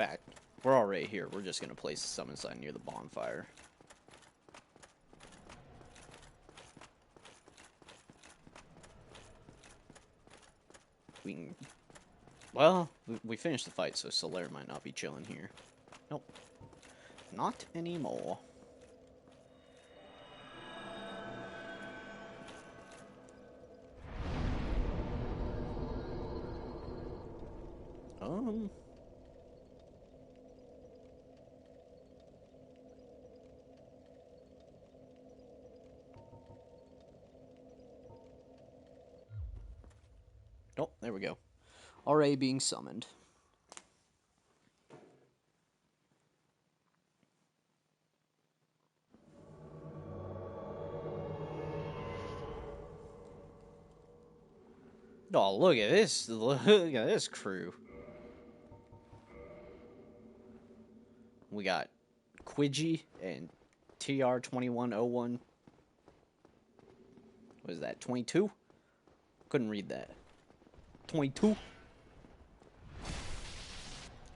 In fact, we're already here. We're just going to place the summon sign near the bonfire. We can... Well, we finished the fight, so Solaire might not be chilling here. Nope. Not anymore. Oh, there we go. RA being summoned. Oh, look at this. Look at this crew. We got Quidgy and TR2101. What is that, 22? Couldn't read that. 22?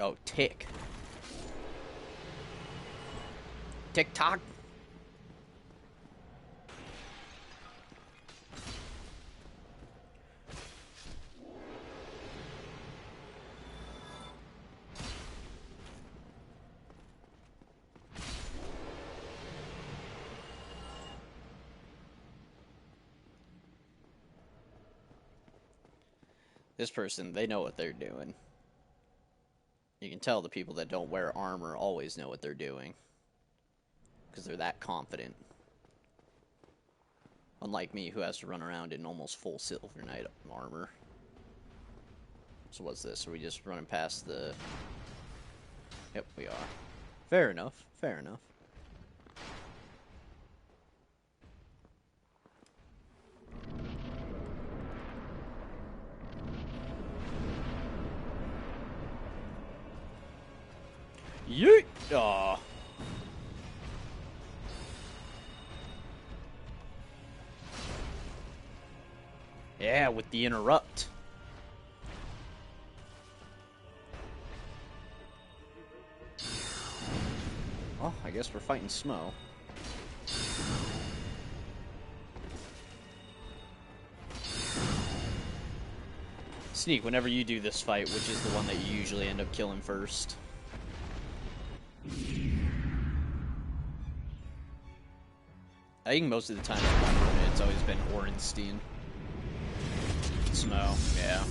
Oh, Tick. TikTok? This person, they know what they're doing. You can tell the people that don't wear armor always know what they're doing. Because they're that confident. Unlike me, who has to run around in almost full Silver Knight armor. So what's this? Are we just running past the... Yep, we are. Fair enough. Fair enough. Yeet! Aw. Yeah, with the interrupt. Oh, I guess we're fighting Smo. Sneak, whenever you do this fight, which is the one that you usually end up killing first? I think most of the time it's always been Orenstein. Snow, yeah.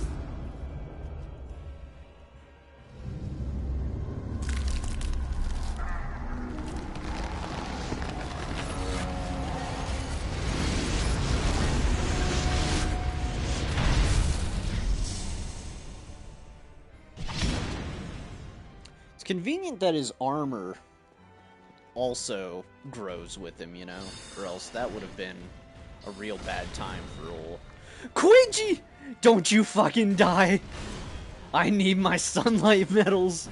It's convenient that his armor also grows with him, you know? Or else that would have been a real bad time for old Quingy! Don't you fucking die! I need my sunlight medals!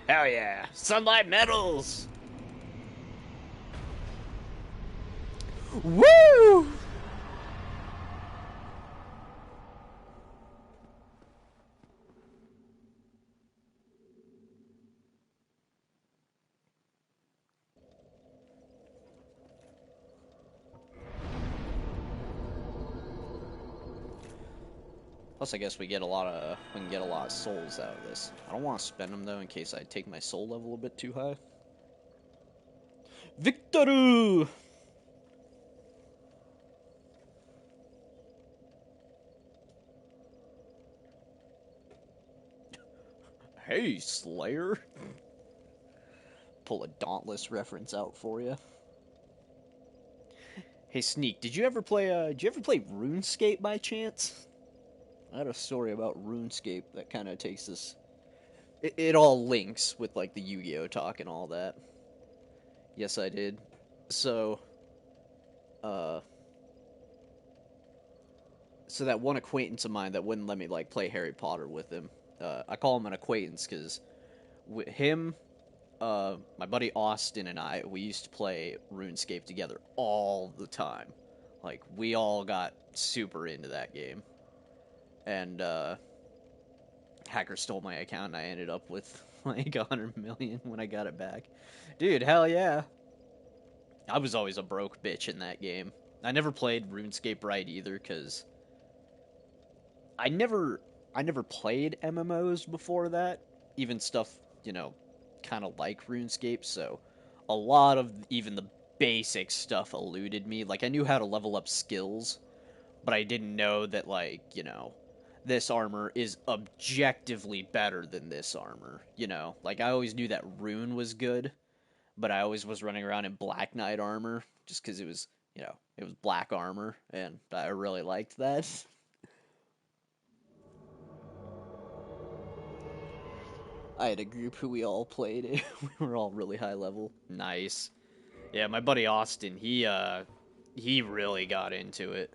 Hell yeah! Sunlight medals! Woo! Plus, I guess we can get a lot of souls out of this. I don't want to spend them though, in case I take my soul level a bit too high. Victory! Hey, Slayer! Pull a Dauntless reference out for you. Hey, Sneak, did you ever play RuneScape by chance? I had a story about RuneScape that kind of takes this. It all links with like the Yu-Gi-Oh talk and all that. Yes, I did. So that one acquaintance of mine that wouldn't let me like play Harry Potter with him. I call him an acquaintance because him, my buddy Austin and I, we used to play RuneScape together all the time. Like, we all got super into that game. And, hacker stole my account and I ended up with, like, 100 million when I got it back. Dude, hell yeah. I was always a broke bitch in that game. I never played RuneScape right either, because I never played MMOs before that. Even stuff, you know, kind of like RuneScape, so a lot of even the basic stuff eluded me. Like, I knew how to level up skills, but I didn't know that, like, you know, this armor is objectively better than this armor, you know? Like, I always knew that Rune was good, but I always was running around in Black Knight armor, just because it was, you know, it was black armor, and I really liked that. I had a group who we all played it. We were all really high level. Nice. Yeah, my buddy Austin, he really got into it.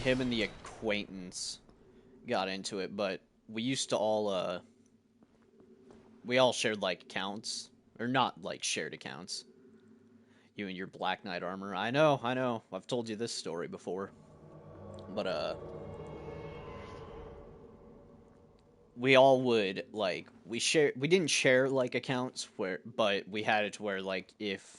Him and the acquaintance got into it, but we used to all, we all shared, like, accounts. Or not, like, shared accounts. You and your Black Knight armor. I know. I've told you this story before. But, we all would, like, we didn't share, like, accounts, but we had it to where, like, if,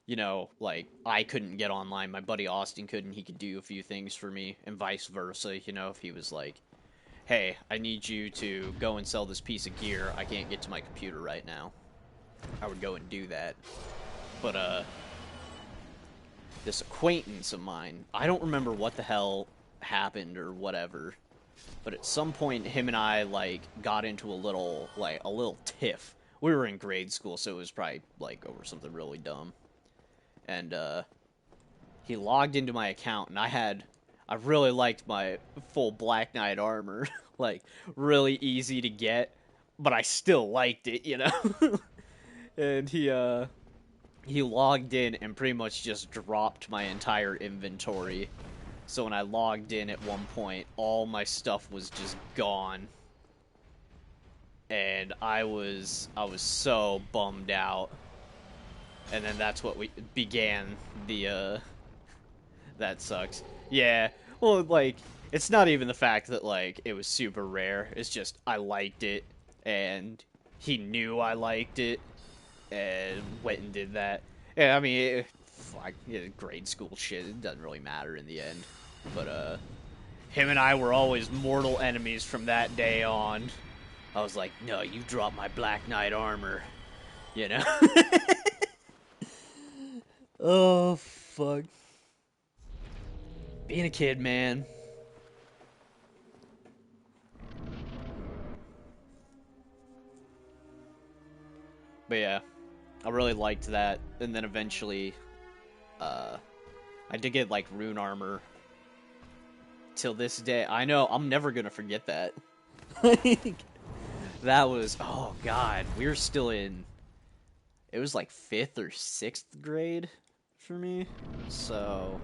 you know, like, I couldn't get online, my buddy Austin could, and he could do a few things for me, and vice versa, you know, if he was like, hey, I need you to go and sell this piece of gear, I can't get to my computer right now. I would go and do that. But, this acquaintance of mine, I don't remember what the hell happened or whatever, but at some point, him and I, like, got into a little tiff. We were in grade school, so it was probably, like, over something really dumb. And, he logged into my account, and I really liked my full Black Knight armor. Like, really easy to get, but I still liked it, you know? And he logged in and pretty much just dropped my entire inventory. So when I logged in at one point, all my stuff was just gone. and I was so bummed out. And then that's what we began the that sucks. Yeah. Well, like, it's not even the fact that, like, it was super rare. It's just I liked it, and he knew I liked it, and went and did that. Yeah, I mean, like, grade school shit, it doesn't really matter in the end. But, him and I were always mortal enemies from that day on. I was like, no, you dropped my Black Knight armor. You know? Oh, fuck. Being a kid, man. But yeah, I really liked that. And then eventually, I did get, like, rune armor. Till this day. I know, I'm never gonna forget that. That was, oh god, we were still in, it was like 5th or 6th grade for me. So,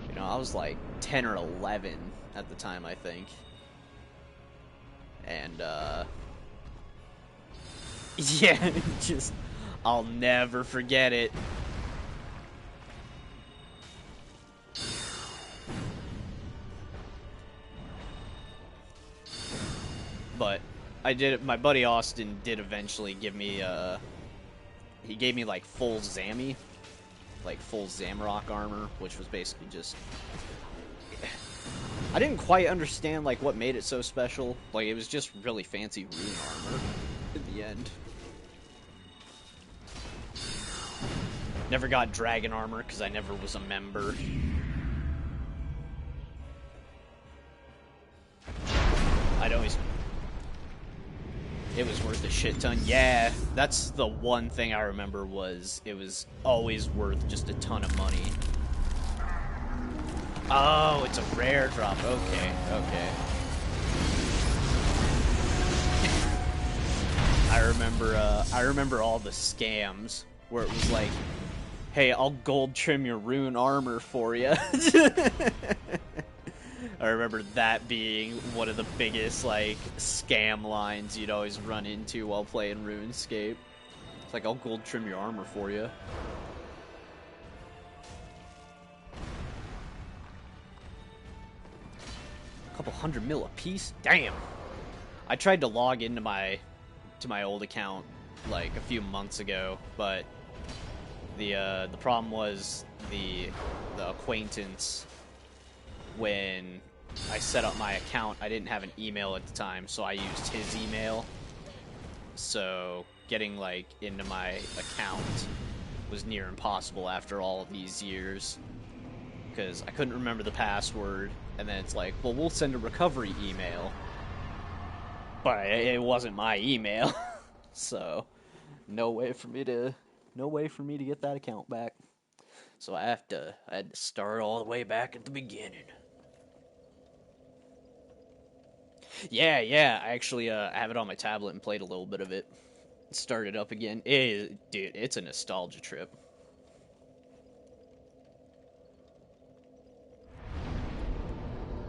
you know, I was like 10 or 11 at the time, I think. And, yeah, just, I'll never forget it. But I did, my buddy Austin did eventually give me, he gave me like full Zammy, like full Zamrock armor, which was basically just, I didn't quite understand like what made it so special. Like, it was just really fancy rune armor in the end. Never got dragon armor because I never was a member. I'd always, it was worth a shit ton. Yeah, that's the one thing I remember, was it was always worth just a ton of money. Oh, it's a rare drop. Okay, okay. I remember all the scams where it was like, hey, I'll gold trim your rune armor for you. I remember that being one of the biggest, like, scam lines you'd always run into while playing RuneScape. It's like, I'll gold trim your armor for you. A couple $100 mil a piece? Damn! I tried to log into my old account, like, a few months ago, but the problem was the acquaintance, when I set up my account, I didn't have an email at the time, so I used his email. So getting, like, into my account was near impossible after all of these years, because I couldn't remember the password. And then it's like, well, we'll send a recovery email, but it wasn't my email. So no way for me to get that account back. So I had to start all the way back at the beginning. Yeah, I actually have it on my tablet and played a little bit of it. Started up again. Dude, it's a nostalgia trip.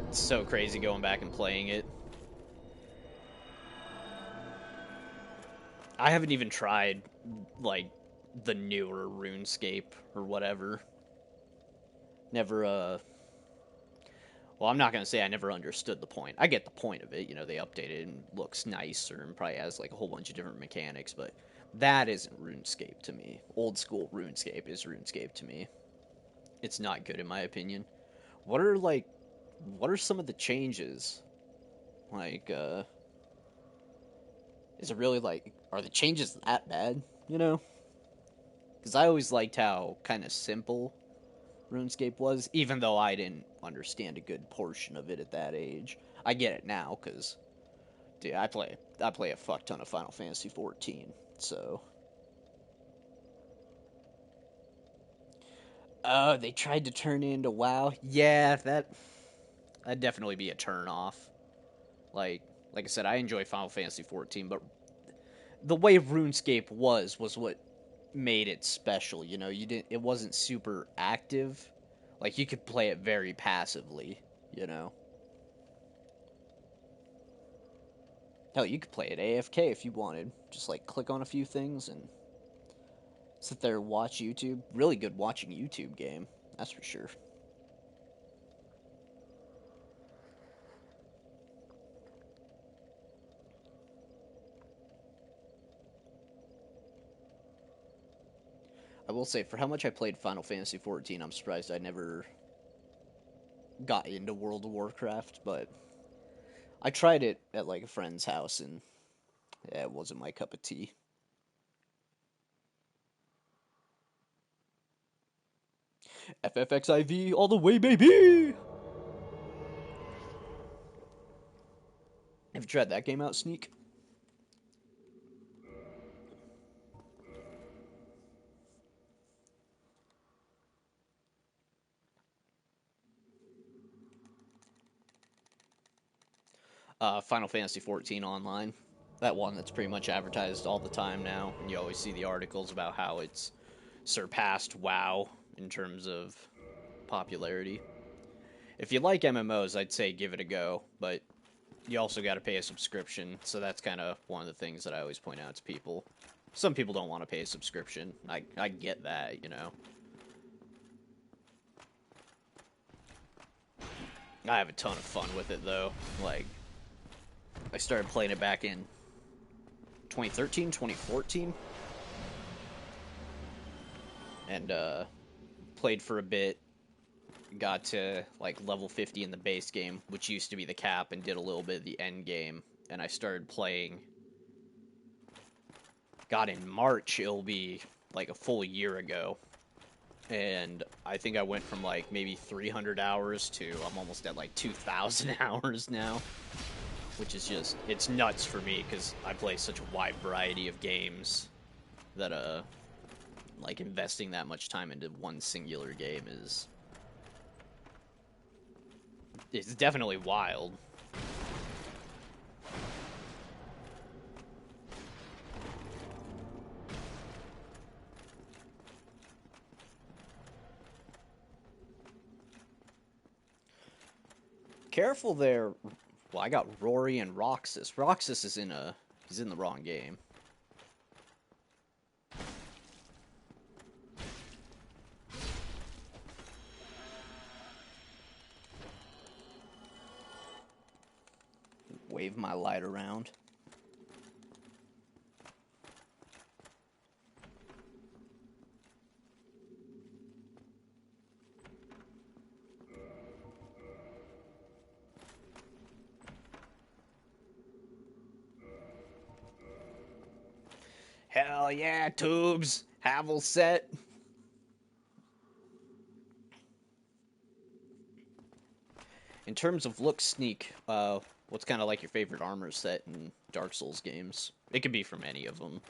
It's so crazy going back and playing it. I haven't even tried, like, the newer RuneScape or whatever. Never, well, I'm not going to say I never understood the point. I get the point of it. You know, they updated it and looks nicer and probably has, like, a whole bunch of different mechanics, but that isn't RuneScape to me. Old school RuneScape is RuneScape to me. It's not good in my opinion. What are some of the changes? Like, is it really, like, are the changes that bad, you know? Because I always liked how kind of simple RuneScape was, even though I didn't understand a good portion of it at that age. I get it now, because, dude, I play a fuck ton of Final Fantasy 14, so. Oh, they tried to turn it into WoW? Yeah, that'd definitely be a turn off. Like I said, I enjoy Final Fantasy 14, but the way RuneScape was what made it special. You know, it wasn't super active. Like, you could play it very passively, you know. Hell, you could play it AFK if you wanted. Just like click on a few things and sit there and watch YouTube. Really good watching YouTube game, that's for sure. I will say, for how much I played Final Fantasy XIV, I'm surprised I never got into World of Warcraft, but I tried it at like a friend's house, and yeah, it wasn't my cup of tea. FFXIV all the way, baby! Have you tried that game out, Sneak? Final Fantasy XIV Online. That one that's pretty much advertised all the time now, and you always see the articles about how it's surpassed WoW in terms of popularity. If you like MMOs, I'd say give it a go, but you also got to pay a subscription, so that's kind of one of the things that I always point out to people. Some people don't want to pay a subscription. I get that, you know. I have a ton of fun with it, though. Like, I started playing it back in 2013, 2014. And, played for a bit. Got to, like, level 50 in the base game, which used to be the cap, and did a little bit of the end game. And I started playing... God, in March, it'll be, like, a full year ago. And I think I went from, like, maybe 300 hours to I'm almost at, like, 2,000 hours now. Which is just, it's nuts for me, because I play such a wide variety of games that, like, investing that much time into one singular game is... It's definitely wild. Careful there. Well, I got Rory and Roxas. Roxas is he's in the wrong game. Wave my light around. Hell yeah, tubes! Havel set! In terms of look, Sneak, what's kind of like your favorite armor set in Dark Souls games? It could be from any of them.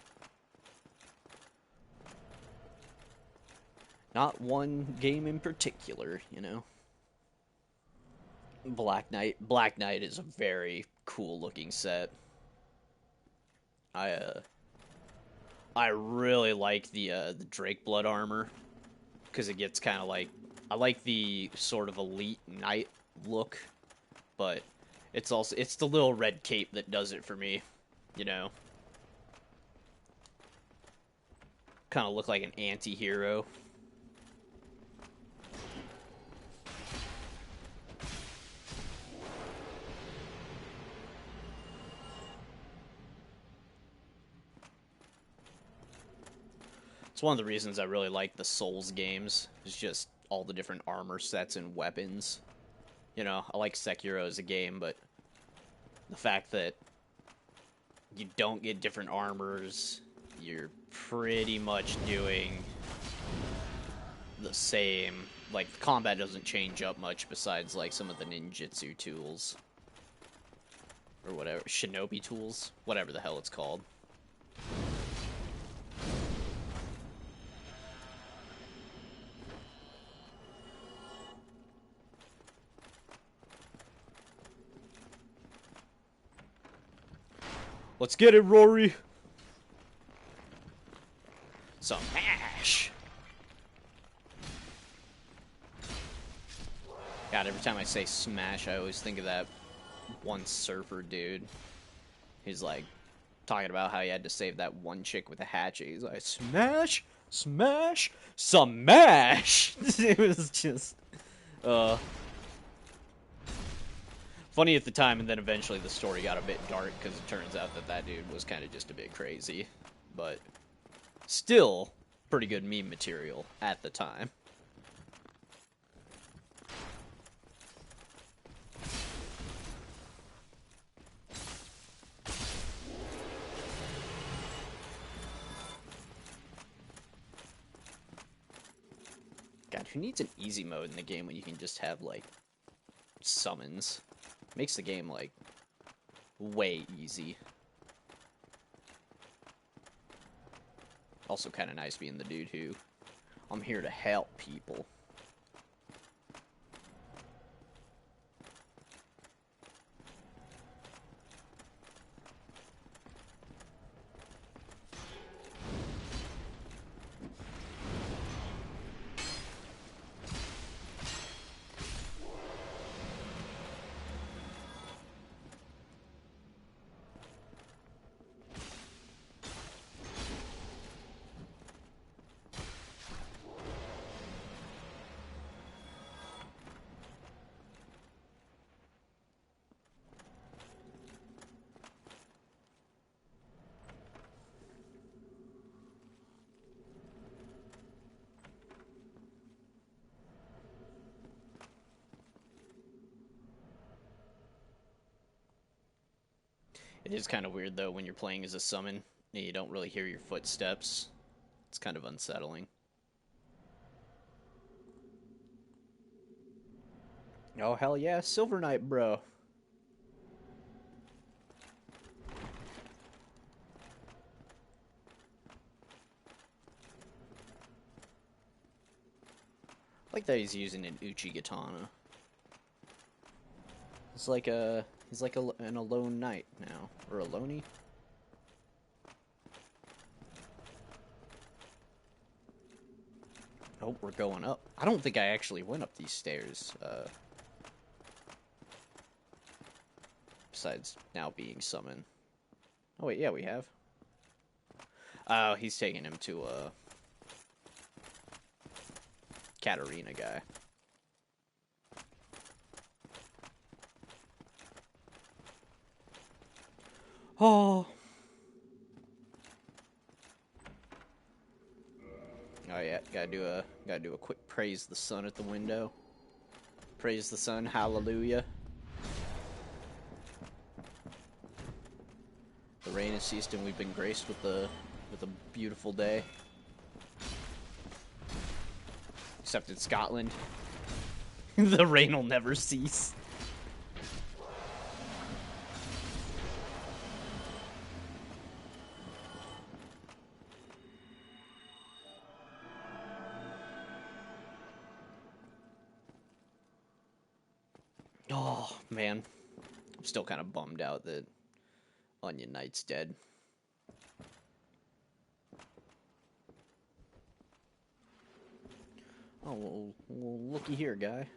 Not one game in particular, you know? Black Knight. Black Knight is a very cool looking set. I really like the Drake Blood armor, because it gets kind of like... I like the sort of elite knight look, but it's the little red cape that does it for me, you know? Kind of look like an anti-hero. It's one of the reasons I really like the Souls games. It's just all the different armor sets and weapons. You know, I like Sekiro as a game, but the fact that you don't get different armors, you're pretty much doing the same. Like, combat doesn't change up much besides, like, some of the ninjutsu tools. Or whatever. Shinobi tools? Whatever the hell it's called. Let's get it, Rory! Smash! God, every time I say smash, I always think of that one surfer dude. He's like talking about how he had to save that one chick with a hatchet. He's like, smash, smash, smash. It was just funny at the time, and then eventually the story got a bit dark because it turns out that that dude was kind of just a bit crazy, but still pretty good meme material at the time. God, who needs an easy mode in the game when you can just have, like, summons? Makes the game, like, way easy. Also kind of nice being the dude who, I'm here to help people. It is kind of weird, though, when you're playing as a summon and you don't really hear your footsteps. It's kind of unsettling. Oh, hell yeah, Silver Knight, bro. I like that he's using an Uchi katana. It's like a... He's like an alone knight now. Or a loney? Oh, we're going up. I don't think I actually went up these stairs. Besides now being summoned. Oh, wait, yeah, we have. Oh, he's taking him to a... Katarina guy. Oh. Oh yeah, gotta do a quick praise the sun at the window. Praise the sun, hallelujah. The rain has ceased and we've been graced with a beautiful day. Except in Scotland. The rain will never cease. Oh, man. I'm still kind of bummed out that Onion Knight's dead. Oh, well, looky here, guy.